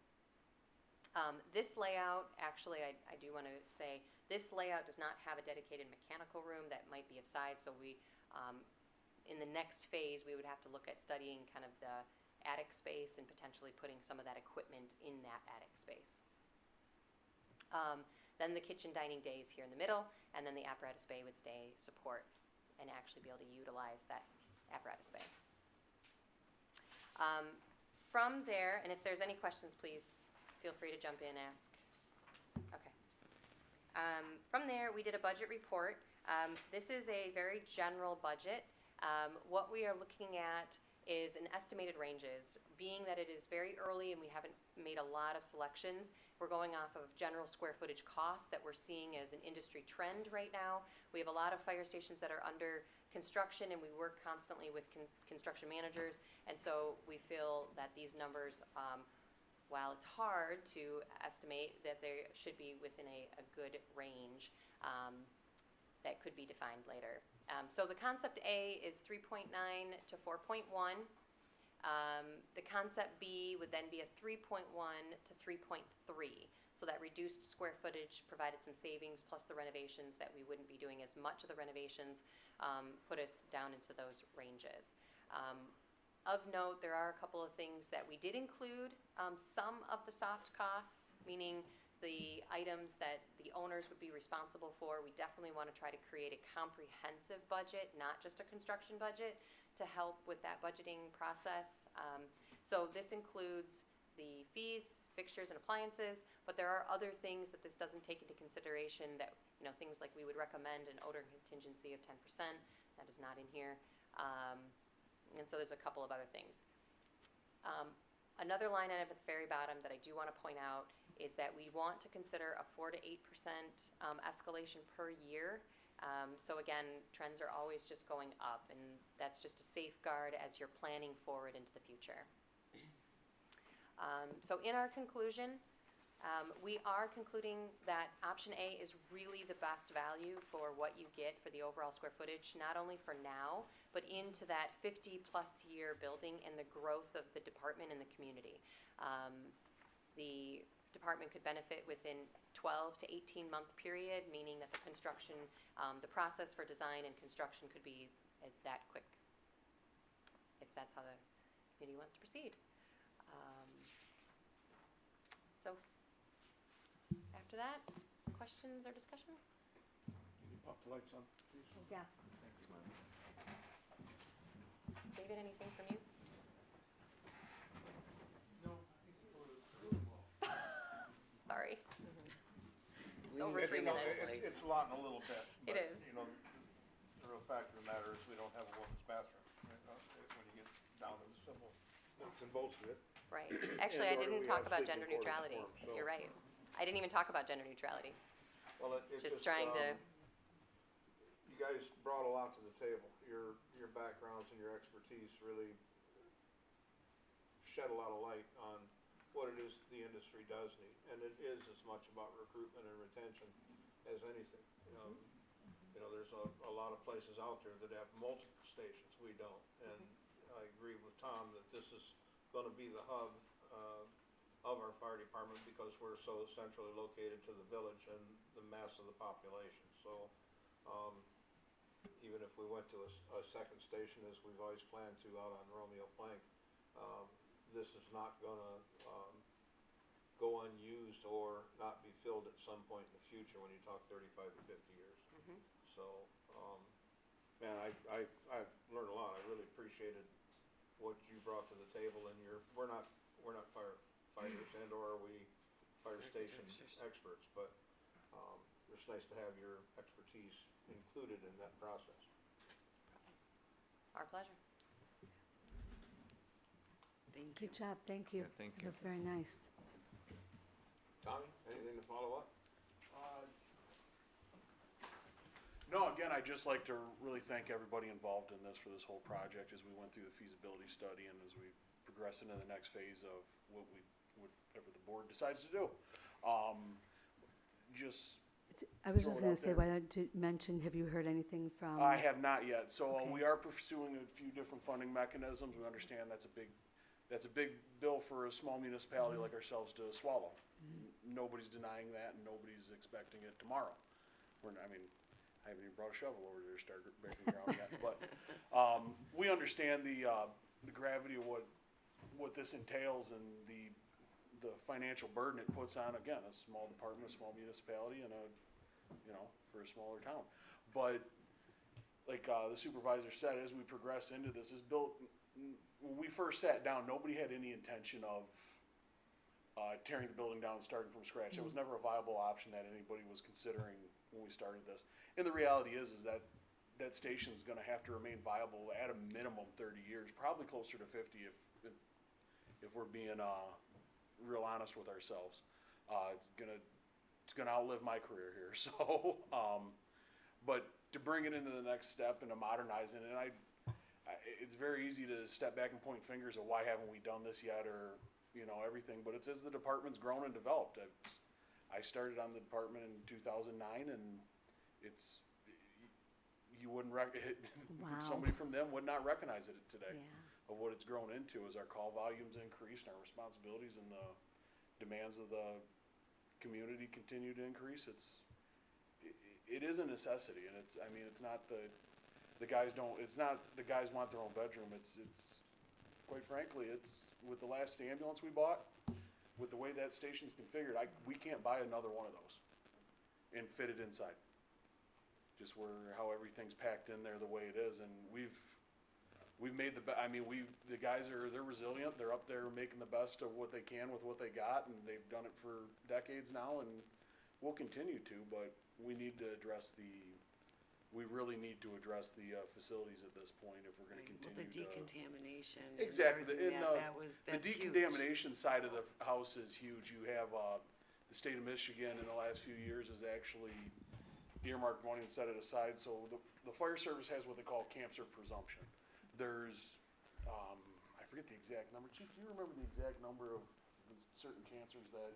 This layout, actually, I do want to say, this layout does not have a dedicated mechanical room that might be of size, so we, in the next phase, we would have to look at studying kind of the attic space and potentially putting some of that equipment in that attic space. Then the kitchen dining day is here in the middle, and then the apparatus bay would stay support and actually be able to utilize that apparatus bay. From there, and if there's any questions, please feel free to jump in, ask. Okay. From there, we did a budget report. This is a very general budget. What we are looking at is an estimated ranges. Being that it is very early and we haven't made a lot of selections, we're going off of general square footage costs that we're seeing as an industry trend right now. We have a lot of fire stations that are under construction, and we work constantly with construction managers, and so we feel that these numbers, while it's hard to estimate, that they should be within a good range that could be defined later. So the concept A is 3.9 to 4.1. The concept B would then be a 3.1 to 3.3. So that reduced square footage provided some savings, plus the renovations that we wouldn't be doing as much of the renovations put us down into those ranges. Of note, there are a couple of things that we did include. Some of the soft costs, meaning the items that the owners would be responsible for. We definitely want to try to create a comprehensive budget, not just a construction budget, to help with that budgeting process. So this includes the fees, fixtures, and appliances, but there are other things that this doesn't take into consideration that, you know, things like we would recommend an odor contingency of 10%. That is not in here. And so there's a couple of other things. Another line item at the very bottom that I do want to point out is that we want to consider a 4 to 8% escalation per year. So again, trends are always just going up, and that's just a safeguard as you're planning forward into the future. So in our conclusion, we are concluding that option A is really the best value for what you get for the overall square footage, not only for now, but into that 50-plus year building and the growth of the department and the community. The department could benefit within 12 to 18-month period, meaning that the construction, the process for design and construction could be that quick, if that's how the community wants to proceed. So after that, questions or discussion? Can you pop the lights on, please? Yeah. David, anything from you? Sorry. It's over 3 minutes. It's long a little bit. It but, is. You know, the real fact of the matter is we don't have a women's bathroom, right? When you get down to the simple nuts and bolts of it. Right. Actually, I nor do didn't we talk have about sleeping gender quarters neutrality. for 'em, so- You're right. I didn't even talk about gender neutrality. Well, it Just trying to, you guys brought a lot to the table. Your backgrounds and your expertise really shed a lot of light on what it is the industry does need. And it is as much about recruitment and retention as anything. You know, there's a lot of places out there that have multiple stations. We don't. And I agree with Tom that this is going to be the hub of our fire department because we're so centrally located to the village and the mass of the population. So even if we went to a second station, as we've always planned to out on Romeo Plank, this is not going to go unused or not be filled at some point in the future when you talk 35 to 50 years. Mhm. So, man, I've learned a lot. I really appreciated what you brought to the table, and we're not firefighters and or are we fire station experts, but, it's nice to have your expertise included in that process. Our pleasure. Thank you. Good job, thank you. Yeah, thank It you. was very nice. Tommy, anything to follow up? No, again, I'd just like to really thank everybody involved in this for this whole project as we went through the feasibility study and as we progress into the next phase of whatever the board decides to do. Just, I was Throw just it gonna out say, there. why don't you mention, have you heard anything from? I have not yet, so Okay. we are pursuing a few different funding mechanisms. We understand that's a big bill for a small municipality like ourselves to swallow. Nobody's denying that and nobody's expecting it tomorrow. I haven't even brought a shovel over there to start breaking ground yet, but, we understand the gravity of what this entails and the financial burden it puts on, again, a small department, a small municipality and for a smaller town. But, like, the supervisor said, as we progress into this, when we first sat down, nobody had any intention of, tearing the building down and starting from scratch. It was never a viable option that anybody was considering when we started this. And the reality is that station's gonna have to remain viable at a minimum 30 years, probably closer to 50 if we're being, real honest with ourselves. It's gonna outlive my career here, so, but to bring it into the next step and to modernize it, and it's very easy to step back and point fingers of why haven't we done this yet, or, everything, but it's as the department's grown and developed. I started on the department in 2009, and you wouldn't Wow. somebody from them would not recognize it today. Yeah. Of what it's grown into as our call volumes increase and our responsibilities and the demands of the community continue to increase. It is a necessity, and it's not the guys want their own bedroom. It's quite frankly, it's with the last ambulance we bought, with the way that station's configured, we can't buy another one of those and fit it inside. Just how everything's packed in there the way it is, and we've made the guys they're resilient. They're up there making the best of what they can with what they got, and they've done it for decades now, and we'll continue to, but we really need to address the facilities at this point if we're gonna continue The to. decontamination. and Exactly, everything, the that's huge. decontamination side of the house is huge. You have, the state of Michigan in the last few years has actually earmarked money and set it aside, so the fire service has what they call cancer presumption. There's, I forget the exact number. Chief, do you remember the exact number of the certain cancers that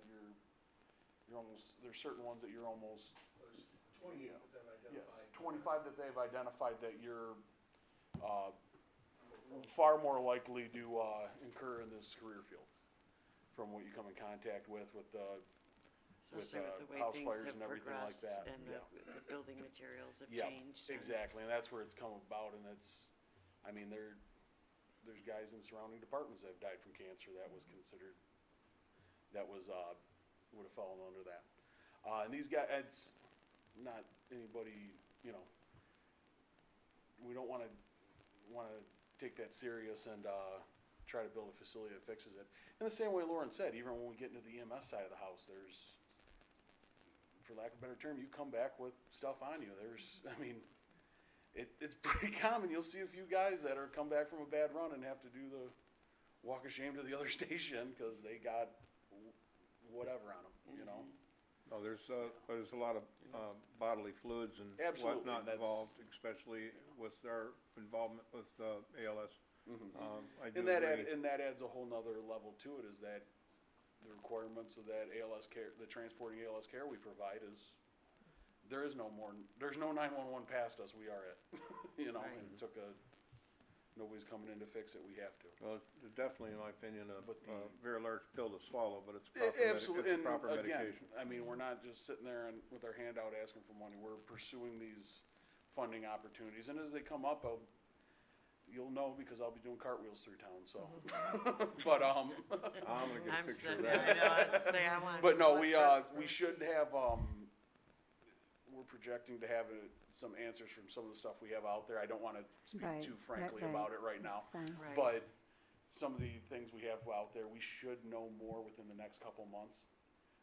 there's certain ones that you're almost. There's 28 that they've identified. Yes, 25 that they've identified that you're, far more likely to, incur in this career field from what you come in contact with Especially with the way house things fires have and everything like progressed that. and Yeah. the building materials have Yeah, changed. and- exactly, and that's where it's come about, and there's guys in surrounding departments that have died from cancer that was considered, would have fallen under that. And these guys, it's not anybody, we don't wanna take that serious and, try to build a facility that fixes it. In the same way Lauren said, even when we get into the EMS side of the house, there's, for lack of a better term, you come back with stuff on you. It's pretty common. You'll see a few guys that are come back from a bad run and have to do the walk of shame to the other station because they got whatever on them, No, there's a lot of bodily fluids and Absolutely, whatnot that's- involved, especially with our involvement with ALS. I do And that agree. that adds a whole nother level to it, is that the requirements of that ALS care, the transporting ALS care we provide is, there's no 911 past us, we are it, Right. and it took nobody's coming in to fix it, we have to. Well, it's definitely, in my opinion, a But the- very large pill to swallow, but it's Absolutely, it's proper and again, medication. we're not just sitting there and with our hand out asking for money, we're pursuing these funding opportunities, and as they come up, you'll know because I'll be doing cartwheels through town, so. Mm-hmm. But, I'm gonna get a I'm picture of sitting there, I that. know, I was gonna say, I want. but no, what we, fronts we for should seats. have, we're projecting to have some answers from some of the stuff we have out there. I don't wanna speak Right, too right, frankly right. about it right now. That's fine. Right. But some of the things we have out there, we should know more within the next couple months.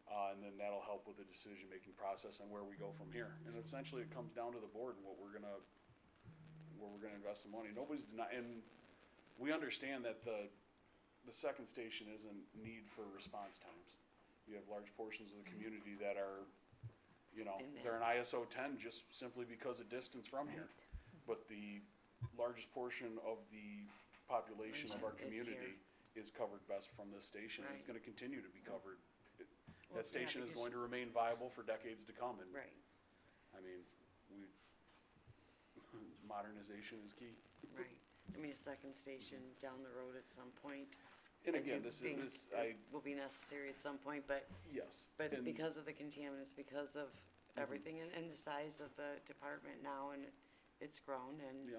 And then that'll help with the decision-making process and where we go from here. And essentially, it comes down to the board and where we're gonna invest the money. Nobody's and we understand that the second station isn't need for response times. You have large portions of the community that are, you know, In there. they're an ISO 10 just simply because of distance from here. But the largest portion of the population of our Is here. community is covered best from this station, and it's Right. gonna continue to be covered. Well, That station yeah, is because- going to remain viable for decades to come, and, Right, I mean, modernization is key. right. I mean, a second station down the road at some point. And I again, do this think is, it will be necessary at some point, but, yes. but and- because of the contaminants, because of everything, and the size of the department now, and it's grown, and, Yeah.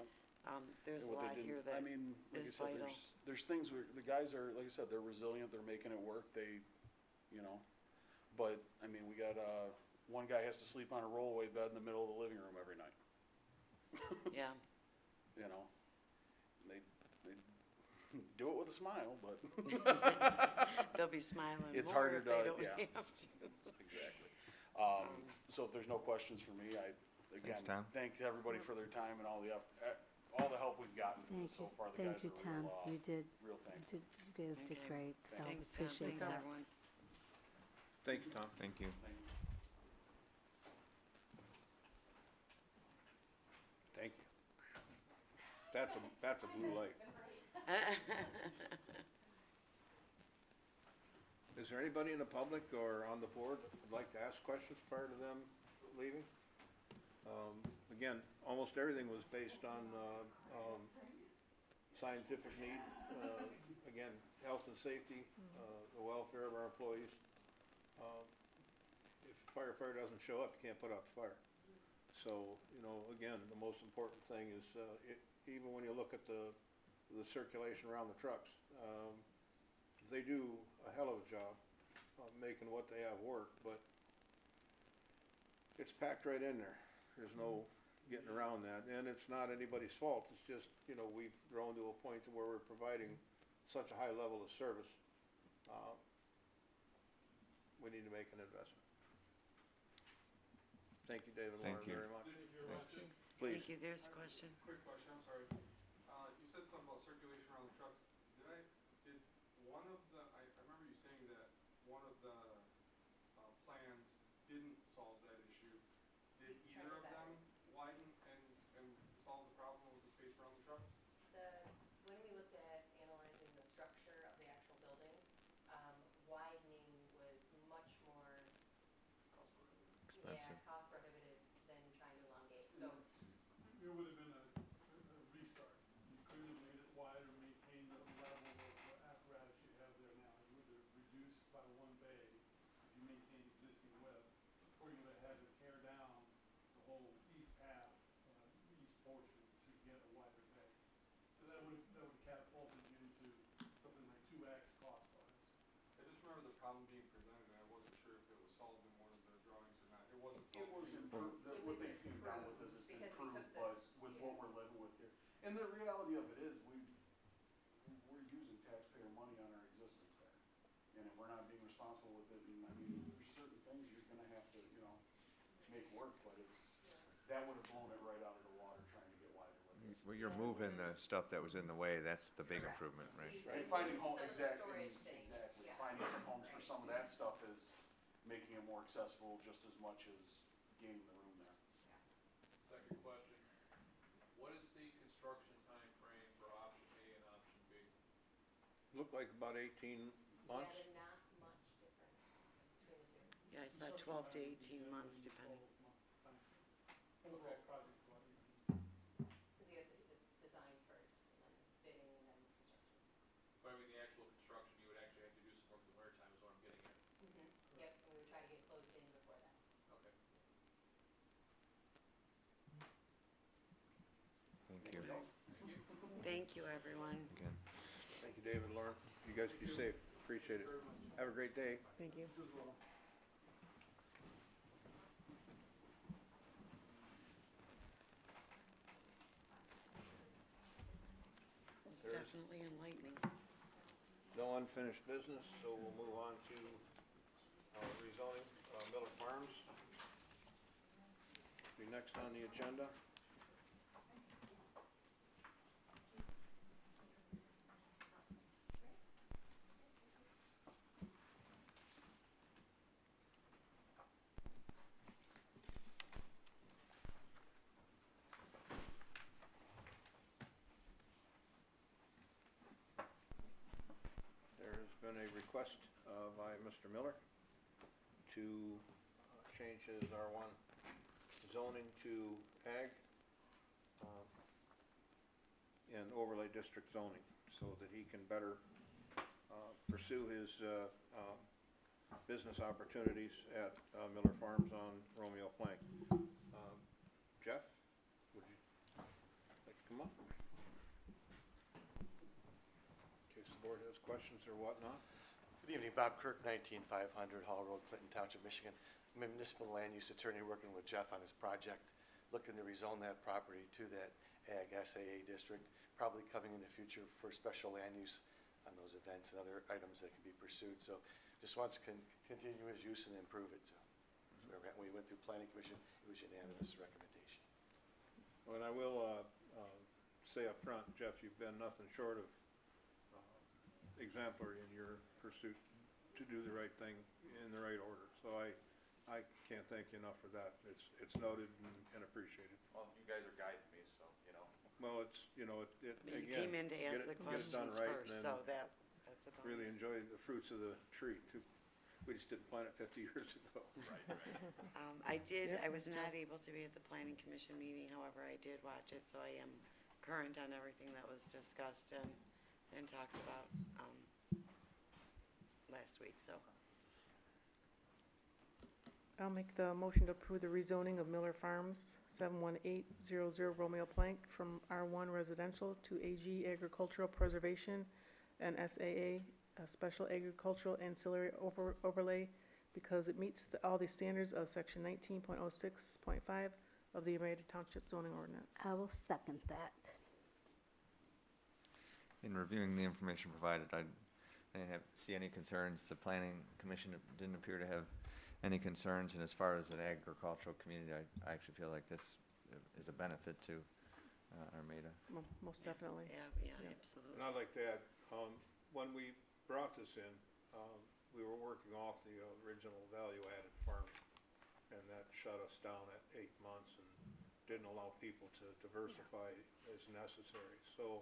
there's a And what they lot didn't- here that I mean, like I is said, vital. there's things where, the guys are, like I said, they're resilient, they're making it work, they, you know, but, I mean, we got, one guy has to sleep on a rollaway bed in the middle of the living room every night, Yeah, you know? They do it with a smile, but. they'll be smiling It's more harder if they to- don't yeah. have to. Exactly. So if there's no questions for me, again, Thanks, Tom. thank everybody for their time and all the help we've gotten from this so far. The Thank guys you, are Tom. real, You did, real thanks. you guys did Okay. great, so Thanks, Tom, appreciate thanks, that. everyone. Thank you, Tom. Thank you. Thank you. That's a blue light. Is there anybody in the public or on the board that would like to ask questions prior to them leaving? Again, almost everything was based on scientific need. Again, health and safety, the welfare of our employees. If a firefighter doesn't show up, you can't put out the fire. So, you know, again, the most important thing is, even when you look at the circulation around the trucks, they do a hell of a job of making what they have work, but it's packed right in there. There's no getting around that, and it's not anybody's fault. It's just, you know, we've grown to a point to where we're providing such a high level of service. We need to make an investment. Thank you, David and Thank Lauren, you. very much. If you're watching, Please. Thank you, there's a question. quick question, I'm sorry. You said something about circulation around the trucks. Did one of the, I remember you saying that one of the, plans didn't solve that issue. Did We tried either it of them better. widen and solve the problem with the space around the trucks? When we looked at analyzing the structure of the actual building, widening was much more, Expensive. cost prohibitive than trying to elongate. So It would have been a restart. You couldn't have made it wide or maintained the level of the apparatus you have there now. You would have reduced by one bay if you maintained existing width, or you would have had to tear down the whole east half, east portion to get a wider bay. So that would catapulted you into something like 2x cost-wise. I just remember the problem being presented, and I wasn't sure if it was solved in one of the drawings or not. It wasn't It was solved. improved, It what was they came down with is it's because we improved, took but this- with yeah. what we're living with here. And the reality of it is, we're using taxpayer money on our existence there. And if we're not being responsible with it, and I mean, there's certain things you're gonna have to, you know, make work, but that would have blown it right out of the water trying to get wider with it. Well, you're moving the stuff that was in the way, that's the big improvement, right? And finding Some home, of the exactly, storage things, exactly, yeah. finding some homes for some of that stuff is making it more accessible just as much as gaining the room there. Second question, what is the construction time frame for option A and option B? Looked like about 18 months. Yeah, they're not much difference between the two. Yeah, I saw 12 to 18 months depending. Overall project about 18. Because you have the design first, and then bidding, and then construction. But I mean, the actual construction, you would actually have to do some work in the winter time is what I'm getting at. Yep, and we would try to get closed in before that. Okay. Thank you. Thank Thank you, everyone. Again. Thank you, David, Lauren. You guys be safe. Appreciate it. Have a great day. Thank you. It's There's- definitely enlightening. No unfinished business, so we'll move on to rezoning Miller Farms. Be next on the agenda. There has been a request by Mr. Miller to change his R1 zoning to ag and overlay district zoning so that he can better pursue his business opportunities at Miller Farms on Romeo Plank. Jeff, would you like to come up? In case the board has questions or whatnot. Good evening, Bob Kirk, 19500 Hall Road, Clinton Township, Michigan. I'm a municipal land use attorney working with Jeff on his project, looking to rezone that property to that Ag SAA district, probably coming in the future for special land use on those events and other items that can be pursued. So just wants to continue his use and improve it. So we went through planning commission, it was unanimous recommendation. Well, and I will say up front, Jeff, you've been nothing short of exemplary in your pursuit to do the right thing in the right order. So I can't thank you enough for that. It's noted and appreciated. Well, you guys are guiding me, so, you know. Well, it's, you know, it You again, came in to get ask it the done questions right first, and so then that's a bonus. really enjoy the fruits of the tree too. We just didn't plant it 50 years ago. Right. I was not able to be at the planning commission meeting, however, I did watch it, so I am current on everything that was discussed and talked about, last week, so. I'll make the motion to approve the rezoning of Miller Farms, 71800 Romeo Plank, from R1 residential to AG agricultural preservation and SAA, a special agricultural ancillary overlay, because it meets all the standards of section 19.06.5 of the Armada Township zoning ordinance. I will second that. In reviewing the information provided, I didn't see any concerns. The planning commission didn't appear to have any concerns, and as far as an agricultural community, I actually feel like this is a benefit to Armada. Most definitely. Yeah, Yeah. absolutely. And I'd like to add, when we brought this in, we were working off the original value-added farming, and that shut us down at 8 months and didn't allow people to diversify as necessary. So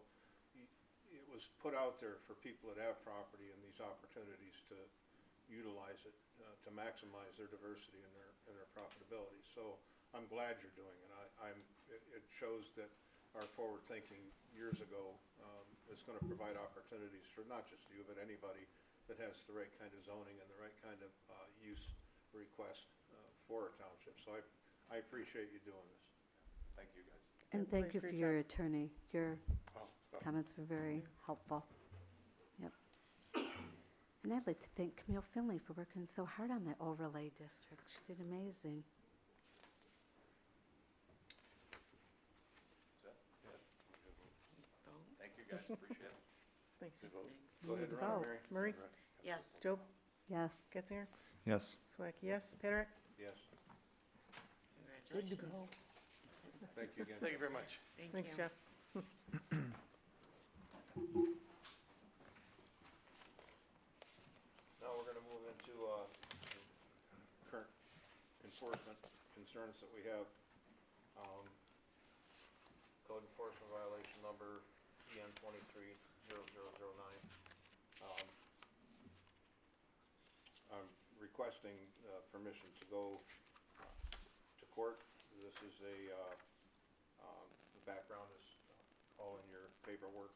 it was put out there for people that have property and these opportunities to utilize it, to maximize their diversity and their profitability. So I'm glad you're doing it. It shows that our forward thinking years ago is going to provide opportunities for not just you, but anybody that has the right kind of zoning and the right kind of use request for a township. So I appreciate you doing this. Thank you, guys. And Yeah, thank you great for job. your attorney. Your Oh, comments were very helpful. Yep. And I'd like to thank Camille Finley for working so hard on that overlay district. She did amazing. Vote. Thank you, guys, appreciate it. Thanks. Thanks. Go ahead and run, Vote. Mary. Marie? Yes. Joe? Yes. Getzinger? Yes. Swack, yes. Patrick? Yes, Good to Congratulations. go. thank you again. Thank you very much. Thank Thanks, you. Jeff. Now we're gonna move into current enforcement concerns that we have. Code enforcement violation number EN 230009. I'm requesting permission to go to court. This is the background is all in your paperwork.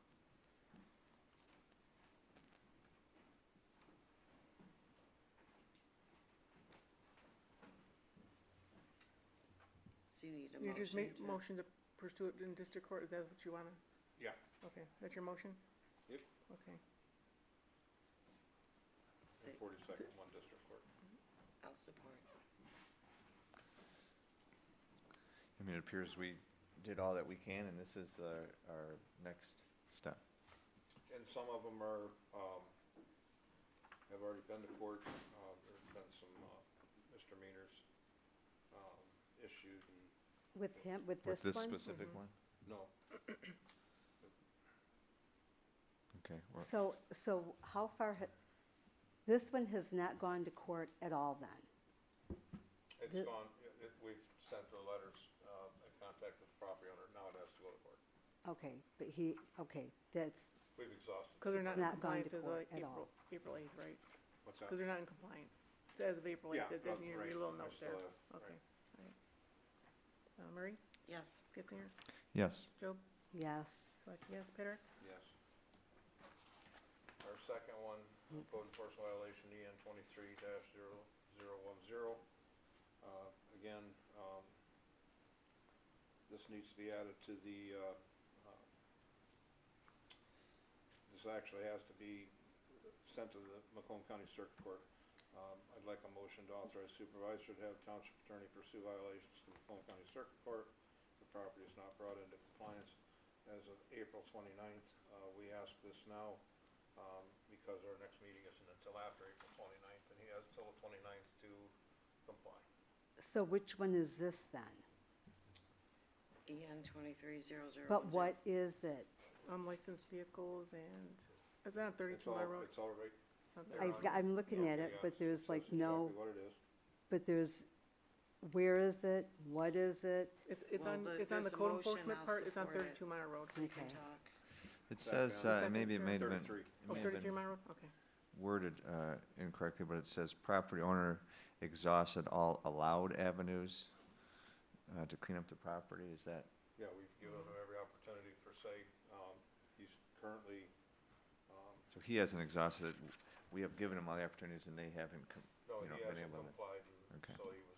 So you need a You just motion made to. motion to pursue it in district court, is that what you wanna? Yeah, Okay, that's your motion? Yep. Okay. And 42nd, 1 District Court. I'll support. I mean, it appears we did all that we can, and this is our next step. And some of them are, have already been to court. There's been some misdemeanors issued, and With him, with With this this one? specific one? no, Okay, well, So how far, this one has not gone to court at all then? it's The- gone, we've sent the letters, in contact with the property owner, now it has to go to court. Okay, but that's, We've exhausted. Because they're not in Not gone to compliance as court of at all. April 8th, right? What's that? Because they're not in compliance. So as of April 8th, Yeah, it doesn't, right, your little I note still there. have- Okay, all right. Murray, Yes. Getzinger, yes. Job, yes. Swati, yes, Peter? Yes. Our second one, code enforcement violation EN 23-0010. Again, this needs to be added to the, this actually has to be sent to the Macomb County Circuit Court. I'd like a motion to authorize supervisor to have township attorney pursue violations to Macomb County Circuit Court. The property is not brought into compliance as of April 29th. We ask this now because our next meeting isn't until after April 29th, and he has until the 29th to comply. So which one is this then? EN 230010. But what is it? Unlicensed vehicles and, is that on It's 32 all, Mile Road? it's all right. It's on There. 32. I'm looking at it, Yeah, but there's says like no, exactly what it is. but there's, where is it? What is it? It's Well, on, the- it's on the there's a code motion, enforcement I'll part, it's on support it. 32 Mile Road. So you can Okay. talk. It Back says, down. maybe it may have been, 33. it Oh, may have 33 been Mile Road, okay. worded incorrectly, but it says property owner exhausted all allowed avenues to clean up the property. Is that, Yeah, we've given him every opportunity for say, he's currently, so he hasn't exhausted it. We have given him all the opportunities and they haven't, no, you know, he been hasn't able to. complied, and Okay. so he was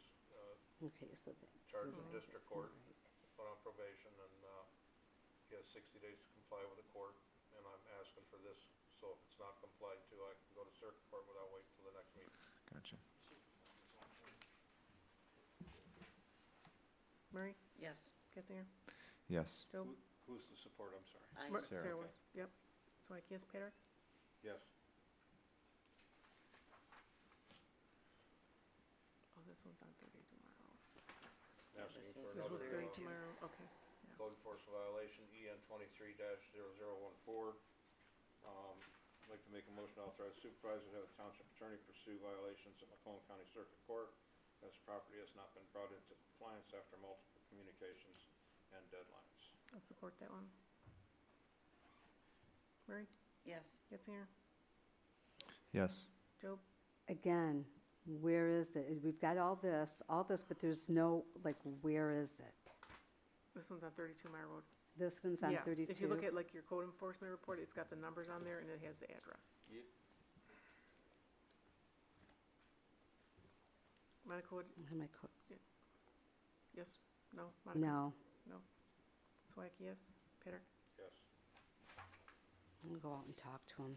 Okay, so that. charged in okay, district that's not court, right. put on probation, and he has 60 days to comply with the court, and I'm asking for this, so if it's not complied to, I can go to circuit court without waiting till the next meeting. Gotcha. Murray, Yes. Getzinger, Yes. Job? Who's the support, I'm sorry? I, Sarah. Sarah Okay. was, yep. Swati, yes, Peter? Yes. Oh, this one's on 32 Mile Road. Asking this for was This was another 32 Mile Road, okay. code enforcement violation EN 23-0014. I'd like to make a motion to authorize supervisor to have the township attorney pursue violations at Macomb County Circuit Court as property has not been brought into compliance after multiple communications and deadlines. I'll support that one. Murray, yes. Getzinger, Yes. Job? Again, where is it? We've got all this, but there's no, like, where is it? This one's on 32 Mile Road. This one's on Yeah, 32? if you look at like your code enforcement report, it's got the numbers on there and it has the address. Yep. Monica, yes, no? Monica? No, Swati, yes, Peter? Yes. I'm gonna go out and talk to him.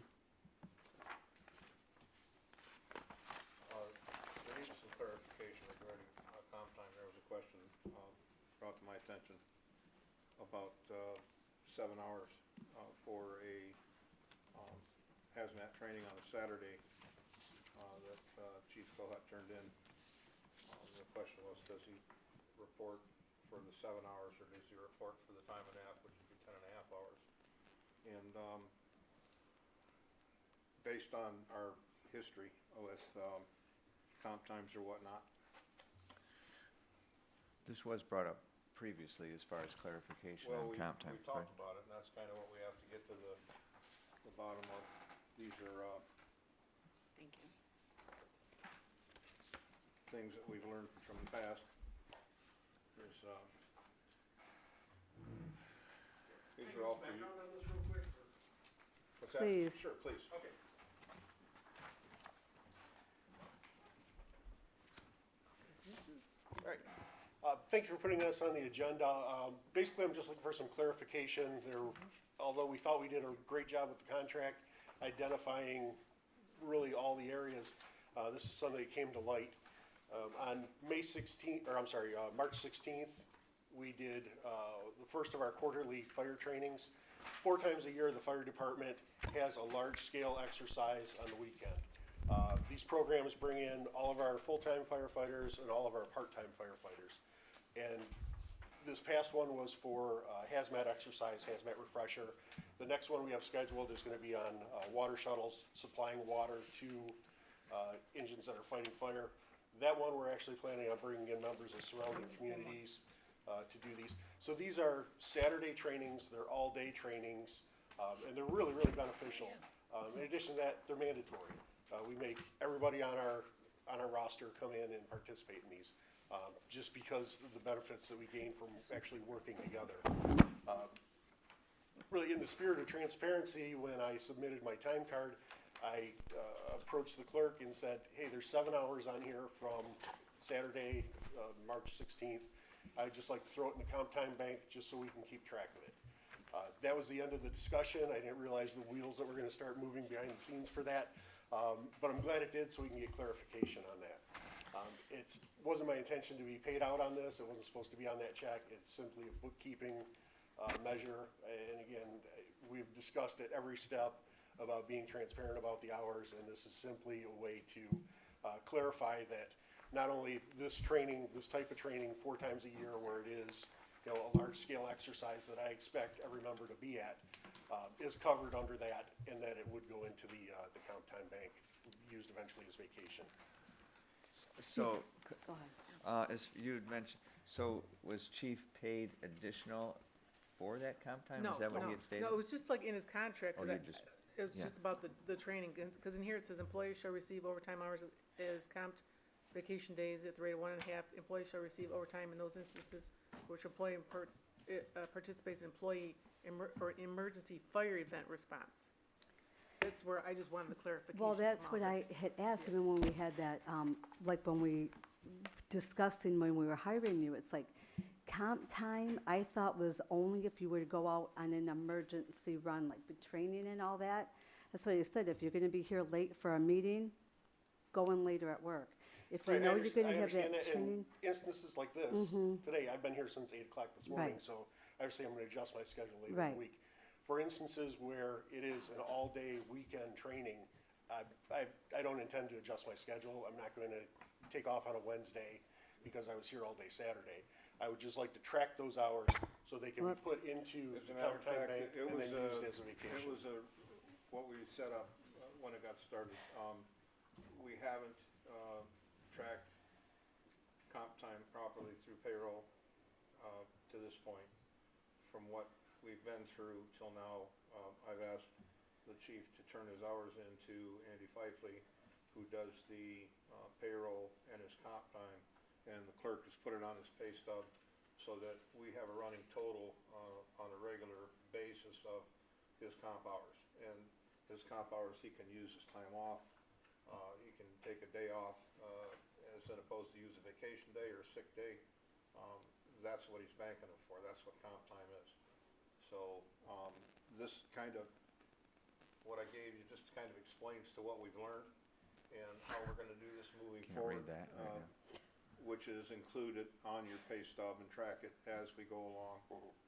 There needs some clarification regarding comp time. There was a question brought to my attention about 7 hours for a hazmat training on a Saturday that Chief Cohut turned in. The question was, does he report for the 7 hours or does he report for the time and a half, which would be 10 and a half hours? And based on our history with comp times or whatnot, This was brought up previously as far as clarification well, on we comp time, talked right? about it, and that's kind of what we have to get to the bottom of. These are Thank you. things that we've learned from the past. There's, these are all for you. Background on this real quick, or? What's that? Please. Sure, please. Okay. All right. Thank you for putting us on the agenda. Basically, I'm just looking for some clarification. There although we thought we did a great job with the contract, identifying really all the areas, this is something that came to light. On March 16th, we did the first of our quarterly fire trainings. 4 times a year, the fire department has a large-scale exercise on the weekend. These programs bring in all of our full-time firefighters and all of our part-time firefighters. And this past one was for hazmat exercise, hazmat refresher. The next one we have scheduled is going to be on water shuttles, supplying water to engines that are fighting fire. That one, we're actually planning on bringing in members of surrounding communities to do these. So these are Saturday trainings, they're all-day trainings, and they're really, really beneficial. In addition to that, they're mandatory. We make everybody on our roster come in and participate in these, just because of the benefits that we gain from actually working together. Really, in the spirit of transparency, when I submitted my time card, I approached the clerk and said, hey, there's 7 hours on here from Saturday, March 16th. I'd just like to throw it in the comp time bank just so we can keep track of it. That was the end of the discussion. I didn't realize the wheels that were going to start moving behind the scenes for that. But I'm glad it did, so we can get clarification on that. It wasn't my intention to be paid out on this. It wasn't supposed to be on that check. It's simply a bookkeeping measure. And again, we've discussed at every step about being transparent about the hours, and this is simply a way to clarify that not only this training, this type of training 4 times a year where it is, you know, a large-scale exercise that I expect every member to be at, is covered under that, and that it would go into the comp time bank, used eventually as vacation. So, Go ahead. as you'd mentioned, so was chief paid additional for that comp time? No, Is that what no, he had stated? no, it was just like in his contract, Or cause you just, it was yeah. just about the training, cause in here it says employees shall receive overtime hours as comped vacation days at the rate of 1.5. Employees shall receive overtime in those instances which employee participates in or emergency fire event response. That's where I just wanted the clarification. Well, that's from what all I this. had asked, even when we had that, like when we discussing when we were hiring you, it's like comp time, I thought was only if you were to go out on an emergency run, like with training and all that. That's what he said, if you're gonna be here late for a meeting, go in later at work. If you know you're gonna have that training. In instances like this, today, I've been here since 8 o'clock this morning, Right. so I understand I'm gonna adjust my schedule later in Right. the week. For instances where it is an all-day weekend training, I don't intend to adjust my schedule. I'm not gonna take off on a Wednesday because I was here all day Saturday. I would just like to track those hours so they can be put into As the a matter comp of time fact, bank it and was, then used as a vacation. it was what we set up when it got started. We haven't tracked comp time properly through payroll to this point. From what we've been through till now, I've asked the chief to turn his hours into Andy Fifley, who does the payroll and his comp time, and the clerk has put it on his pay stub so that we have a running total on a regular basis of his comp hours. And his comp hours, he can use as time off. He can take a day off as opposed to use a vacation day or a sick day. That's what he's banking it for. That's what comp time is. So this kind of, what I gave you just kind of explains to what we've learned and how we're going to do this moving Can't forward. read that right now. Which is included on your pay stub, and track it as we go along.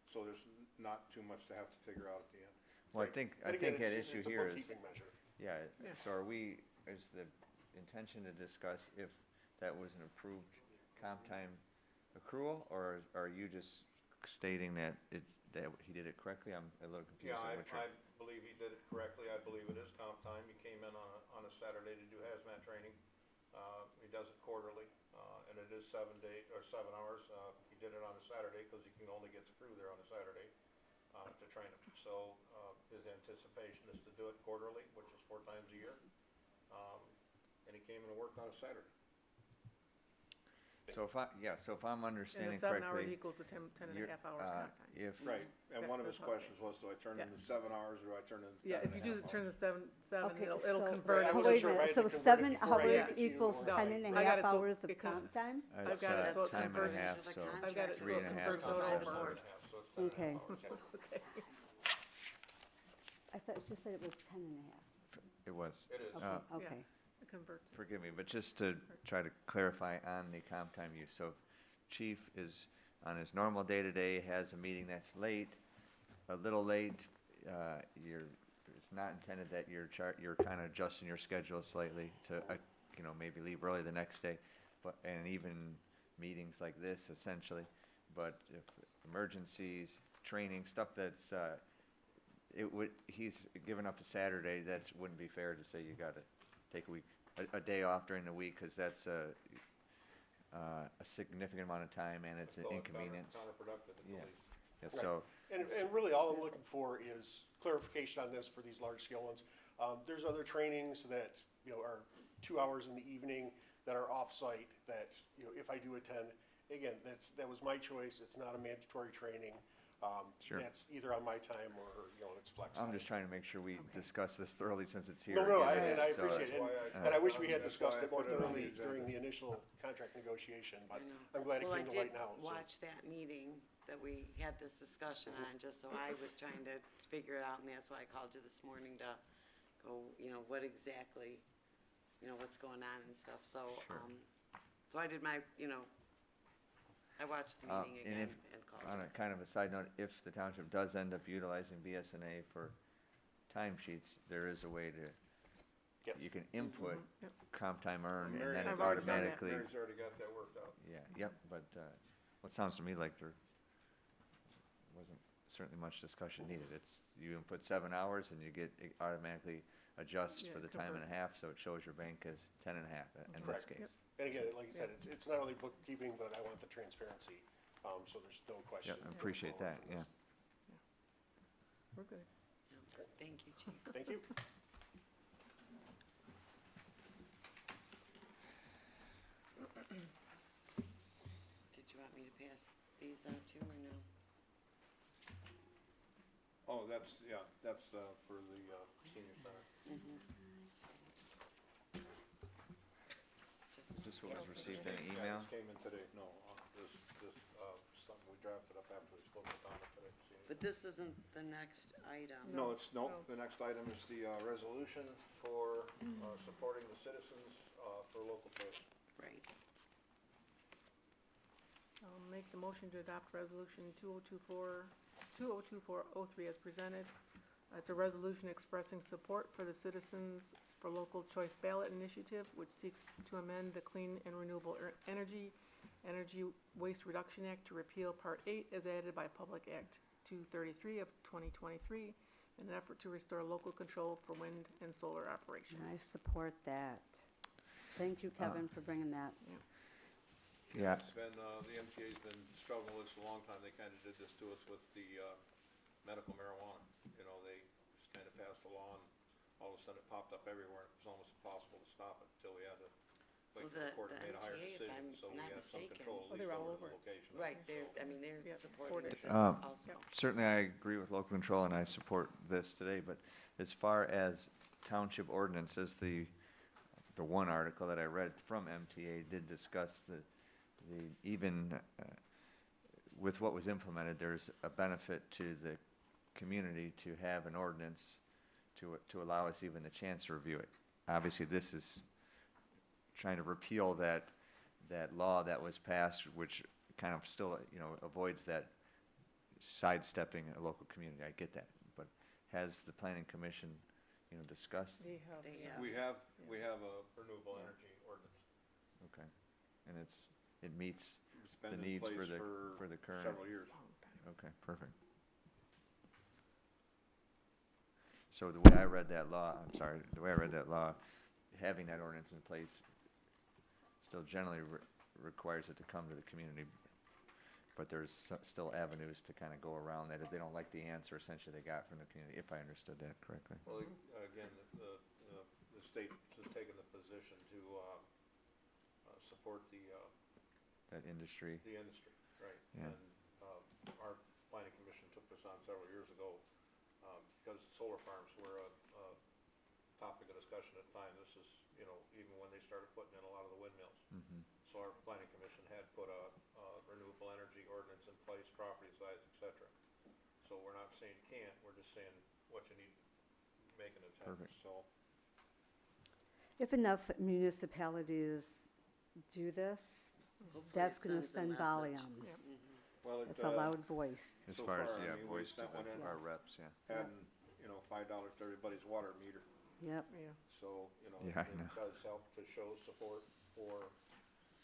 So there's not too much to have to figure out at the end. Well, I think And again, that it's issue a here is, bookkeeping measure. yeah, Yeah. so is the intention to discuss if that was an approved comp time accrual, or are you just stating that that he did it correctly? I'm a little confused. Yeah, on what you're- I believe he did it correctly. I believe it is comp time. He came in on a Saturday to do hazmat training. He does it quarterly, and it is 7 hours. He did it on a Saturday because he can only get the crew there on a Saturday to train them. So his anticipation is to do it quarterly, which is 4 times a year. And he came in and worked on a Saturday. So if I'm And understanding the 7 hours correctly, equals to 10 and a you're, half hours comp time. if, Right, and Yeah, one of his that's how it's questions was, do I turn in Yeah. the 7 hours or do I turn in the 10 Yeah, if you do and a half turn the seven, Okay, it'll so- convert I it. wasn't Wait a sure if I minute, had so to convert it 7 before I hours gave it to you, equals or- No, 10 and a I got half it, so hours of it comes- comp time? I've it's got it, so it's time and a converted. half, Of the so contract. I've got it, so 3 it's and a half converted plus over. 7 half, hours. so it's 10 and a half Okay. hours. Okay. I thought she said it was 10 and a half. It was. It is. Okay. Convert. Forgive me, but just to try to clarify on the comp time use, so if chief is on his normal day-to-day, has a meeting that's late, a little late, it's not intended that you're kind of adjusting your schedule slightly to, maybe leave early the next day, and even meetings like this essentially, but if emergencies, training, stuff that's, he's given up to Saturday, wouldn't be fair to say you gotta take a day off during the week, because that's a significant amount of time, and it's an inconvenience. Counterproductive at the Yeah. least. Yeah, Right. so, And really, all I'm looking for is clarification on this for these large-scale ones. There's other trainings that, are 2 hours in the evening that are off-site that, if I do attend, again, that was my choice. It's not a mandatory training. Sure. That's either on my time or, it's flexible. I'm just trying to make sure we discuss this thoroughly since it's here. No, again, I so- appreciate it. And I wish we had discussed it more thoroughly during the initial contract negotiation, but I know. I'm glad it Well, came to light now. I did watch that meeting that we had this discussion on, just so I was trying to figure it out, and that's why I called you this morning to go, what exactly, what's going on and stuff, so, so I did my, I watched the meeting and again if- and called On you. a kind of a side note, if the township does end up utilizing BSNA for timesheets, there is a way to, Yes. you can input Yep. comp time earned, and Mary- then it I've already done that. automatically, Mary's already got that worked out. yep, but, it sounds to me like there wasn't certainly much discussion needed. It's, you input 7 hours and it automatically adjusts Yeah, for the it time and a converts. half, so it shows your bank as 10 and a half in this Correct. case. Yep. And again, like I said, it's not only bookkeeping, but I want the transparency, so there's no question. Yep, I appreciate that, from this. yeah. We're good. Thank you, Chief. Thank you. Did you want me to pass these out too, or no? Oh, that's for the senior center. Just Is this what was pass it. received in an Yeah, email? this came in today, no, something we drafted up after we spoke with Donna today. But this isn't the next item. No, No. the next item is the resolution for supporting the citizens for local choice. Right. I'll make the motion to adopt resolution 2024-03 as presented. It's a resolution expressing support for the Citizens for Local Choice Ballot Initiative, which seeks to amend the Clean and Renewable Energy Waste Reduction Act to repeal Part 8 as added by Public Act 233 of 2023 in an effort to restore local control for wind and solar operations. I support that. Thank you, Kevin, for bringing that. Yeah, It's been, the MTA's been struggling with this a long time. They kind of did this to us with the medical marijuana. They just kind of passed a law, and all of a sudden it popped up everywhere. It was almost impossible to stop it until we had to wait Well, till the the court made a higher MTA, if decision, I'm so we not had some mistaken. control Oh, at they're least all over over the it. location. of Right, it, they're, so- they're Yep, supporting supported. this also. certainly I agree with local control, and I support this today, but as far as township ordinances, the one article that I read from MTA did discuss even with what was implemented, there's a benefit to the community to have an ordinance to allow us even a chance to review it. Obviously, this is trying to repeal that law that was passed, which kind of still, avoids that sidestepping a local community. I get that, but has the planning commission, discussed? They have, They yeah. have. We have a renewable energy ordinance. Okay, and it meets It's the been in needs place for the current. several years. Okay, perfect. So the way I read that law, having that ordinance in place still generally requires it to come to the community, but there's still avenues to kind of go around that if they don't like the answer essentially they got from the community, if I understood that correctly. Well, again, the state has taken the position to support That industry, the industry, right? Yeah. And our planning commission took this on several years ago because solar farms were a topic of discussion at the time. This is, even when they started putting in a lot of the windmills. mhm, So our planning commission had put a renewable energy ordinance in place, property size, et cetera. So we're not saying you can't, we're just saying what you need make an attempt, Perfect. so. If enough municipalities do this, that's it gonna sends a send message. volumes. Well, It's a loud voice. As So far as, far, I yeah, mean, we voice to sent one in. our reps, yeah. Adding, you know, $5 to everybody's water meter, Yep. Yeah. so, you know, Yeah, I it know. does help to show support for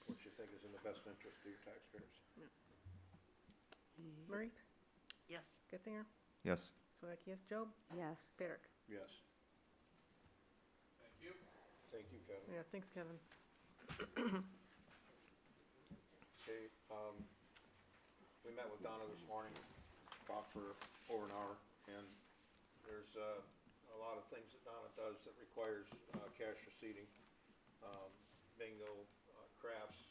what you think is in the best interest of your taxpayers. Marie? Yes. Getzinger? Yes. Swack, yes. Job? Yes. Derek? Yes. Thank you. Thank you, Kevin. Yeah, thanks, Kevin. Okay, we met with Donna this morning, talked for over an hour, and there's a lot of things that Donna does that requires cash receipting. Bingo, crafts,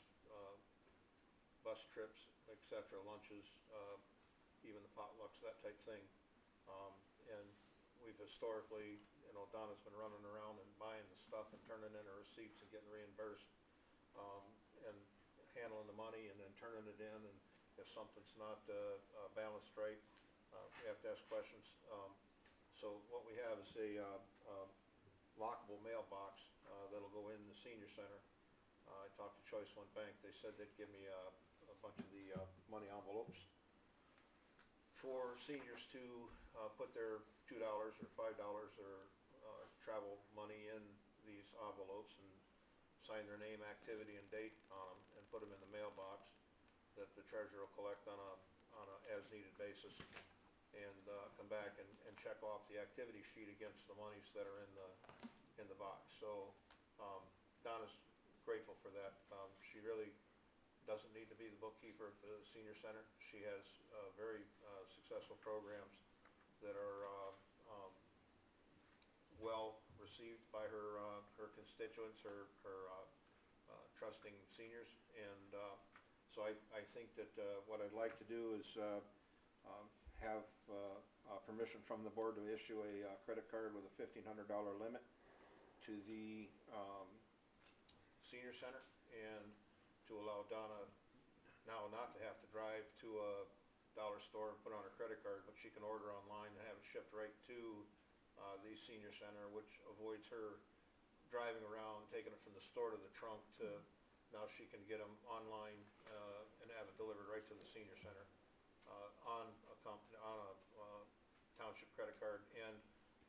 bus trips, et cetera, lunches, even the potlucks, that type thing. And we've historically, you know, Donna's been running around and buying the stuff and turning in her receipts and getting reimbursed, and handling the money and then turning it in, and if something's not balanced right, we have to ask questions. So what we have is a lockable mailbox that'll go in the senior center. I talked to Choice One Bank. They said they'd give me a bunch of the money envelopes for seniors to put their $2 or $5 or travel money in these envelopes and sign their name, activity, and date on them, and put them in the mailbox that the treasurer will collect on a as-needed basis, and come back and check off the activity sheet against the monies that are in the box. So Donna's grateful for that. She really doesn't need to be the bookkeeper at the senior center. She has very successful programs that are well received by her constituents, her trusting seniors, and so I think that what I'd like to do is have permission from the board to issue a credit card with a $1,500 limit to the senior center, and to allow Donna now not to have to drive to a dollar store and put on her credit card, but she can order online and have it shipped right to the senior center, which avoids her driving around, taking it from the store to the trunk, to now she can get them online and have it delivered right to the senior center on a township credit card. And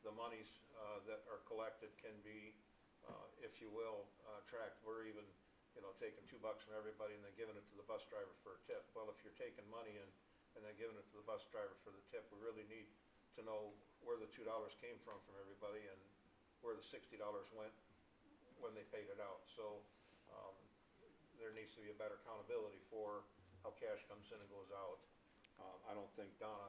the monies that are collected can be, if you will, tracked. We're even, you know, taking $2 from everybody and then giving it to the bus driver for a tip. Well, if you're taking money and then giving it to the bus driver for the tip, we really need to know where the $2 came from everybody, and where the $60 went when they paid it out. So there needs to be a better accountability for how cash comes in and goes out. I don't think Donna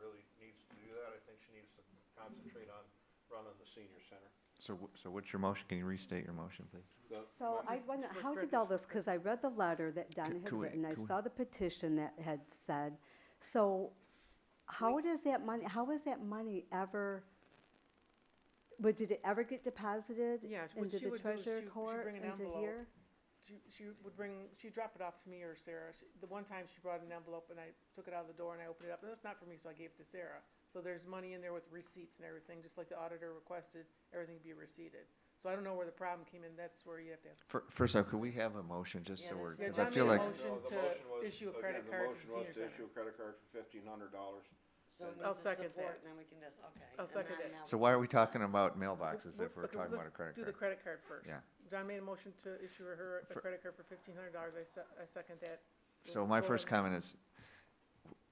really needs to do that. I think she needs to concentrate on running the senior center. So what's your motion? Can you restate your motion, please? So I wonder, how did all this, because I read the letter that Donna had Could we- written, I could we- saw the petition that had said, so how is that money ever, did it ever get deposited Yeah, what into she the would do is treasurer she'd court, bring an into envelope. here? She'd drop it off to me or Sarah. The one time she brought an envelope and I took it out of the door and I opened it up, and that's not for me, so I gave it to Sarah. So there's money in there with receipts and everything, just like the auditor requested, everything be receipted. So I don't know where the problem came in, that's where you have to ask. First off, could we have a motion just so we're, Yeah, 'cause I John feel made a like, motion No, the to motion was- issue a credit again, card to the The motion was senior to issue center. a credit card for $1,500. So it I'll needs a second support, that. and then we can just, okay. I'll and second then it. now so we why can are we talking discuss. about mailboxes if we're Okay, talking about a let's credit do the card? credit card first. Yeah. John made a motion to issue her a For- credit card for $1,500. I second that. So my Vote first on- comment is,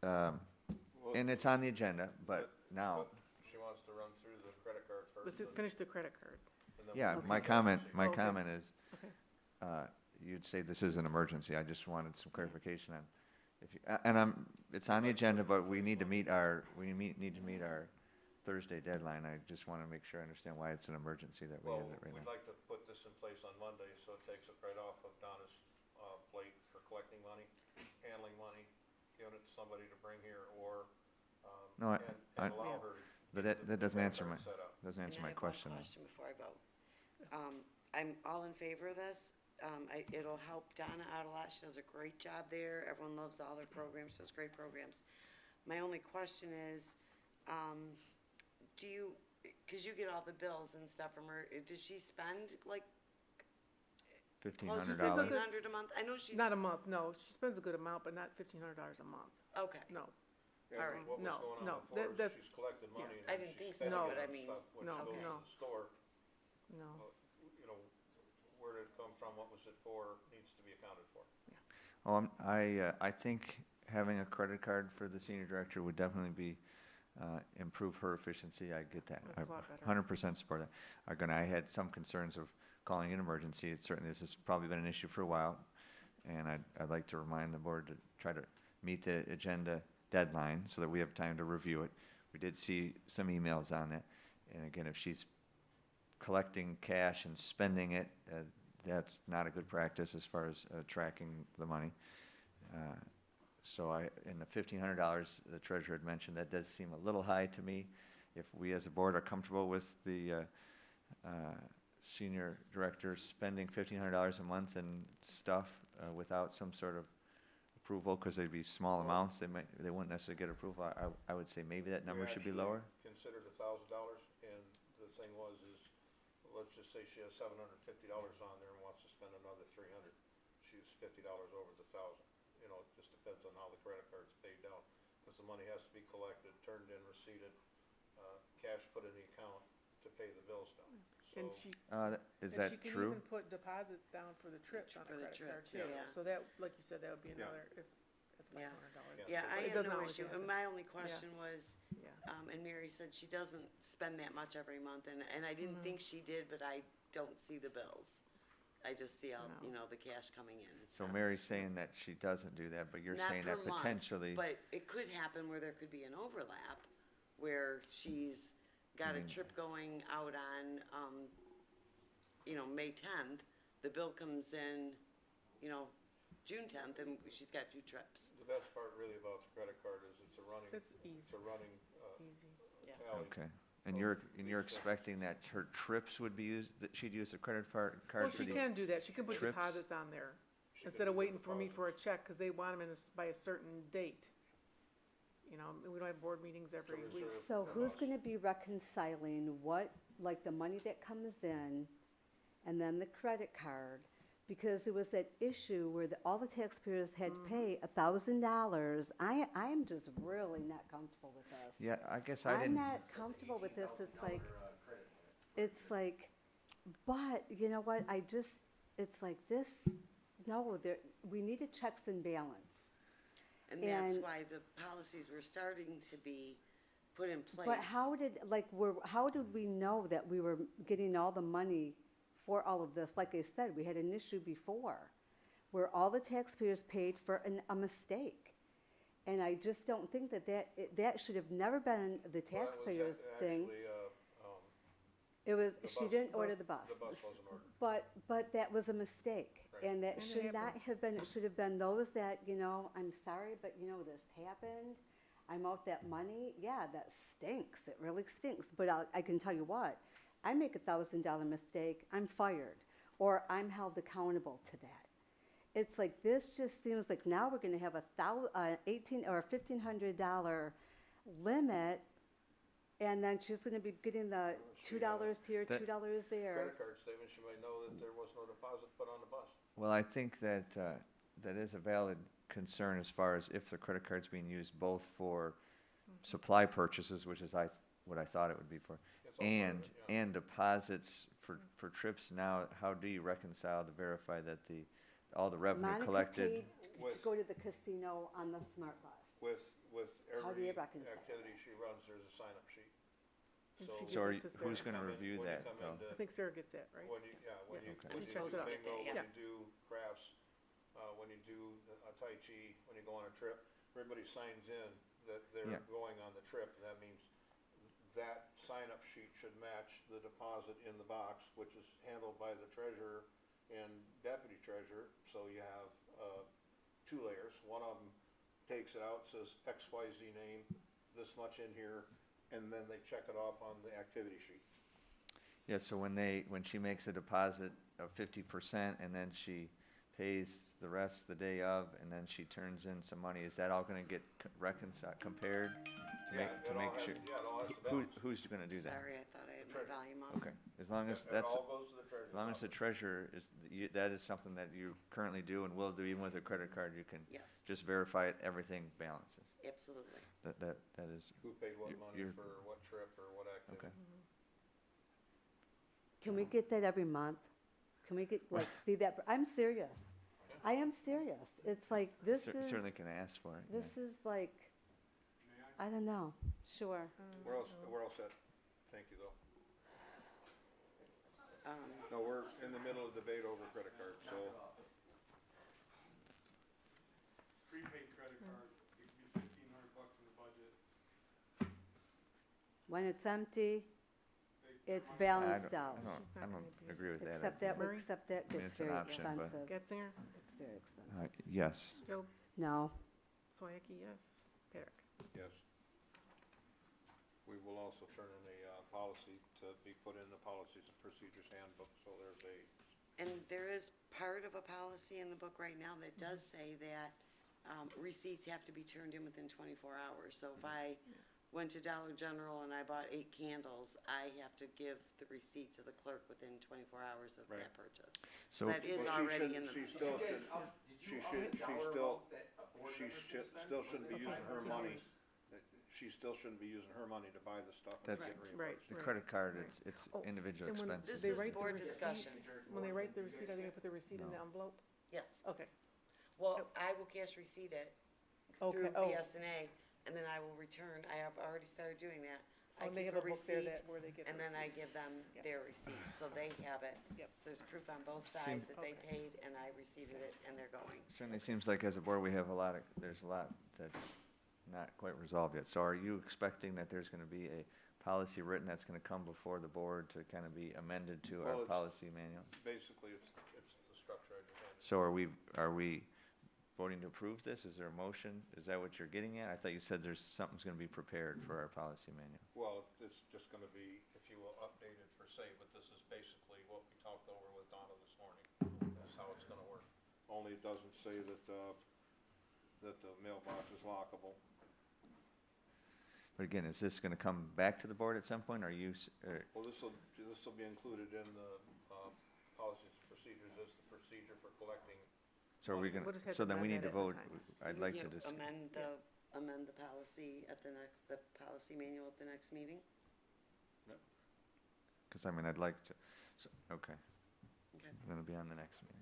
and it's on the agenda, but now, She wants to run through the credit card first. Let's finish the credit card. and then yeah, we'll- my Okay. comment Okay. is, Okay. you'd say this is an emergency. I just wanted some clarification on if you, and it's on the agenda, but we need to meet our Thursday deadline. I just want to make sure I understand why it's an emergency that we Well, have it right we'd now. like to put this in place on Monday, so it takes it right off of Donna's plate for collecting money, handling money, giving it to somebody to bring here, or, No, I- and allow her to. But get that doesn't credit answer card my, set up. doesn't answer And I my have question. one question before I vote. I'm all in favor of this. It'll help Donna out a lot. She does a great job there. Everyone loves all her programs. She does great programs. My only question is, do you, cause you get all the bills and stuff from her, does she spend like close to $1,500. $1,500 a month? I know she's, Not a month, no, she spends a good amount, but not $1,500 a month, okay, no. Yeah, All right. what was No, going no, on before is that's- she's collected money and I then didn't she's think so, spending but it I on mean, stuff when no, she goes no. to the store. No. You know, where did it come from, what was it for, needs to be accounted for. Oh, I think having a credit card for the senior director would definitely be, improve her efficiency. I get that. That's a lot better. 100% support that. I had some concerns of calling an emergency. It certainly, this has probably been an issue for a while. And I'd like to remind the board to try to meet the agenda deadline so that we have time to review it. We did see some emails on that. And again, if she's collecting cash and spending it, that's not a good practice as far as tracking the money. So in the $1,500 the treasurer had mentioned, that does seem a little high to me. If we as a board are comfortable with the senior director spending $1,500 a month and stuff without some sort of approval, because they'd be small amounts, they wouldn't necessarily get approval. I would say maybe that number should be lower. Considered $1,000, and the thing is, let's just say she has $750 on there and wants to spend another $300. She's $50 over the 1,000. You know, it just depends on how the credit card's paid down, because the money has to be collected, turned in, receipted, cash put in the account to pay the bills down. And So, she, Is and that she can true? even put deposits down for the trips on a For the credit card trips, too. yeah. So that, like you said, that would be Yeah. another, if that's Yeah. $500. yeah, But I it have doesn't no always issue. happen. My only question was, Yeah. and Mary said she doesn't spend that much every month, and I didn't Mm-hmm. think she did, but I don't see the bills. I just see all, No. you know, the cash coming in. It's So not- Mary's saying that she doesn't do that, but you're not saying per that month, potentially. But it could happen where there could be an overlap, where she's got a trip going out on, May 10th. The bill comes in, June 10th, and she's got 2 trips. the best part really about the credit card is it's a running, It's easy, it's a running easy. Yeah. tally. Okay, and you're expecting that her trips would be used, that she'd use a credit card Well, for she these? can do that, she can put trips? deposits on there, She instead can of do the waiting for me deposit. for a check, cause they want them by a certain date. You know, we don't have board meetings every reserve. week. So For who's us. gonna be reconciling what, like the money that comes in and then the credit card? Because there was that issue where all the taxpayers had to pay $1,000. I'm just really not comfortable with this. Yeah, I guess I I'm didn't, not comfortable with this, it's like, but, you know what, it's like this, no, we needed checks and balance. And that's And- why the policies were starting to be put in place. But how did we know that we were getting all the money for all of this? Like I said, we had an issue before where all the taxpayers paid for a mistake. And I just don't think that should have never been the Well, that was taxpayers thing. Actually, It was, the she bus- didn't the order bus- the bus. the bus wasn't ordered. But that was a mistake. Right. And that And it should not happens. have been, it should have been those that, I'm sorry, but this happened. I'm out that money. Yeah, that stinks. It really stinks. But I can tell you what, I make $1,000 mistake, I'm fired. Or I'm held accountable to that. It's like, this just seems like now we're gonna have $1,800 or $1,500 limit. And then she's gonna be getting the $2 here, That- $2 there. credit card statement, she might know that there was no deposit put on the bus. well, I think that, that is a valid concern as far as if the credit card's being used both for supply purchases, which is what I thought it would be for, It's all part of it, yeah. and deposits for trips. Now, how do you reconcile to verify that all the revenue Monica collected? paid to With- go to the casino on the smart bus. With How do you every reconcile activity she runs, there's a sign-up sheet. And So. she So are gives it you- to Sarah. who's gonna Come in- review when you that, come though? into- I think Sarah gets that, right? When you, yeah, when Yeah. you, Okay. when She you checks do it out. bingo, when Yeah. you do crafts, when you do a Tai Chi, when you go on a trip, everybody signs in that they're Yeah. going on the trip. That means that sign-up sheet should match the deposit in the box, which is handled by the treasurer and deputy treasurer. So you have, 2 layers. One of them takes it out, says XYZ name, this much in here, and then they check it off on the activity sheet. Yeah, so when she makes a deposit of 50% and then she pays the rest the day of, and then she turns in some money, is that all gonna get reconciled, compared it all has- sure. Yeah, it all has to balance. Who's gonna do that? Sorry, I thought I had my volume off. Okay, as long as It that's, all goes to the treasurer's as long as the office. treasurer is, that is something that you currently do and will do, even with a credit card, you can Yes, just verify it, everything balances. absolutely. That is, Who paid what money you're- for what trip or what activity. okay. Can we get that every month? Can we get, like, see that? I'm serious. I am serious. It's like, this is, Certainly can ask for it. yeah. this is like, I don't know. Sure. We're all set. Thank you, though. Um, No, we're in the middle of debate over credit cards, so. Prepaid credit card, it could be $1,500 in the budget. When it's empty, it's I balanced don't- out. I don't agree with that. Except that, Murray? except that I mean, gets it's an very option, but- expensive. Getzinger? It's very expensive. Yes. Job? No. Soyaki, yes. Perrick? Yes. We will also turn in a policy to be put in the policies and procedures handbook, so there's a, And there is part of a policy in the book right now that does say that receipts have to be turned in within 24 hours. So if I went to Dollar General and I bought 8 candles, I have to give the receipt to the clerk within 24 hours of Right. that purchase. So- That is Well, she already in shouldn't- the. she still should, still shouldn't be using her money. She still shouldn't be using her money to buy the stuff and That's- get Right, reimbursed. The right. credit card, it's Oh, individual And when expenses. they This is write the board receipt, discussion. when they write the receipt, are they gonna put the receipt in the No. envelope? Yes. Okay. Well, I will cash receipt it through Okay, oh, BSNA, and then I will return. I have already started doing that. I oh, they keep have a book there receipt, that, where they get the and then I receipts. give them Yep. their receipt, so they have it. Yep. So there's proof on both Seem- sides that they Okay. paid and I received it and they're going. Certainly seems like as a board, we have there's a lot that's not quite resolved yet. So are you expecting that there's gonna be a policy written that's gonna come before the board to kind of be amended to Well, our it's- policy manual? Basically, it's the structure I presented. So are we voting to approve this? Is there a motion? Is that what you're getting at? I thought you said something's gonna be prepared for our policy manual. Well, it's just gonna be, if you will, updated for say, but this is basically what we talked over with Donna this morning. That's how it's gonna work. Only it doesn't say that the mailbox is lockable. But again, is this gonna come back to the board at some point? Well, this'll be included in the, policies and procedures as the procedure for collecting. so are we We'll gonna, just have so to then we amend need to that at vote. the time. I'd like to You just, amend the policy at the policy manual at the next meeting? cause I mean, I'd like to, okay. Okay. Then it'll be on the next meeting.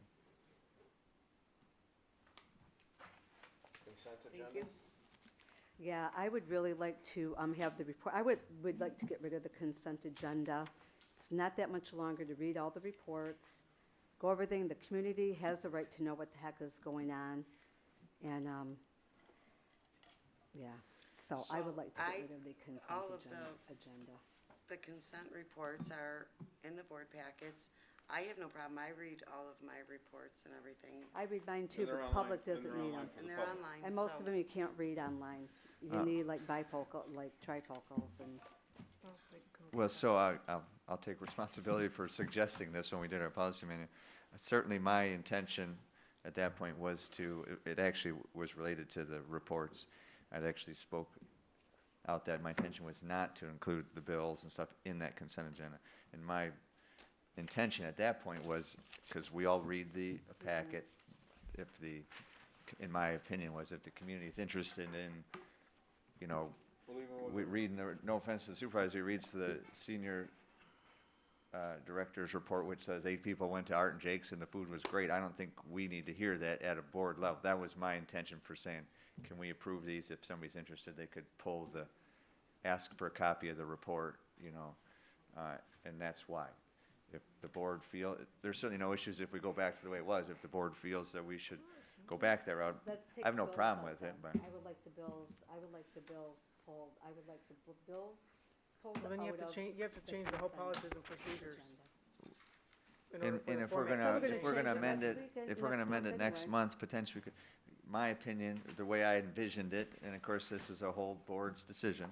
Consent Thank agenda? you. Yeah, I would really like to have the report, I would like to get rid of the consent agenda. It's not that much longer to read all the reports, go over everything. The community has the right to know what the heck is going on. And, yeah, so I would like to I- get rid of the consent all of agenda. The consent reports are in the board packets. I have no problem. I read all of my reports and everything, I read mine too, they're but the online- public and doesn't they're need online them. for and the they're public. online. And most so- of them you can't read online. You need like bifocal, like trifocals and. Oh, they can come- Well, so I'll take responsibility for suggesting this when we did our policy manual. Certainly, my intention at that point was it actually was related to the reports. I'd actually spoke out that my intention was not to include the bills and stuff in that consent agenda. And my intention at that point was, because we all read the packet, in my opinion, was if the community is interested in, Well, even with reading no offense to the supervisor, he reads the senior director's report, which says 8 people went to Art and Jake's and the food was great. I don't think we need to hear that at a board level. That was my intention for saying, can we approve these? If somebody's interested, they could ask for a copy of the report, and that's why. If the board there's certainly no issues if we go back to the way it was. If the board feels that we should go back that route, Let's take I have no the bills problem out with it, then. but. I would like the bills pulled, I would like the bills pulled out Well, of. then you have to change the whole consent policies and procedures. agenda. in order for And the if we're format. gonna, So we're if we're gonna gonna change it amend next it, weekend- if we're gonna next amend month it next anyway. month, potentially, my opinion, the way I envisioned it, and of course, this is a whole board's decision,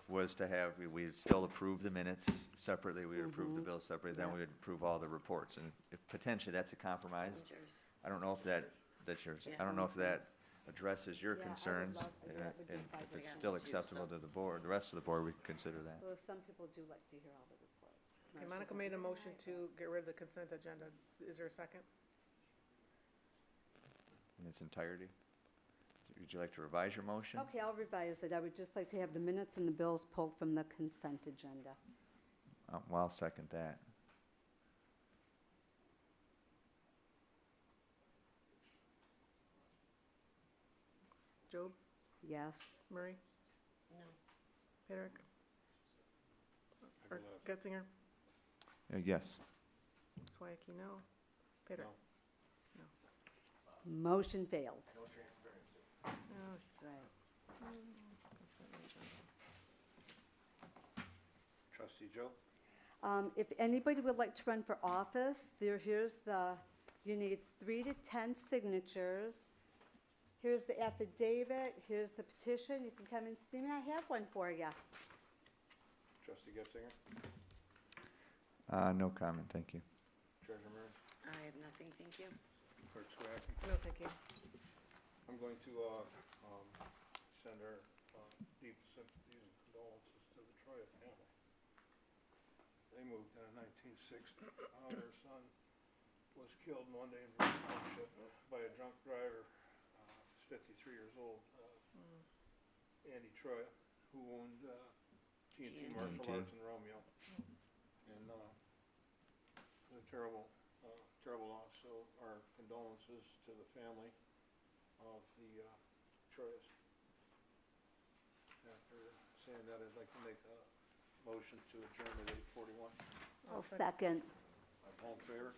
was to have, we'd still approve the minutes separately, we would approve the bills separately, then Yeah. we would approve all the reports, and if potentially that's a compromise. Yours. I don't know if that's yours, Yeah. I don't know if that addresses your Yeah, I would concerns, love- that would be and fine. if it's Yeah, still me too, acceptable so. to the board, the rest of the board, we can consider that. Though some people do like to hear all the reports. Okay, Marcia's Monica like, made a "Yeah, motion I to get rid of the consent agenda. Is there a second? In its entirety. Would you like to revise your motion? Okay, I'll revise it. I would just like to have the minutes and the bills pulled from the consent agenda. Well, I'll second that. Job, Yes. Murray, No. Patrick? Or Getzinger? Yes. Swacky, no. Patrick? No. Motion failed. No transparency. No. That's right. Trustee Joe? If anybody would like to run for office, here's you need 3 to 10 signatures. Here's the affidavit, here's the petition. You can come and see me. I have one for you. Trustee Getzinger? No comment, thank you. Treasurer Murray? I have nothing, thank you. Clerk Swacky? No, thank you. I'm going to send our deep sympathies and condolences to the Troya family. They moved in 1960. Their son was killed one day in Armada Township by a drunk driver. He's 53 years old. Andy Troya, who owned T&T Martial T&T. Arts in Romeo. And it was a terrible loss. So our condolences to the family of the Troyas. After saying that, I'd like to make a motion to adjourn at 8:41. I'll second. All in favor?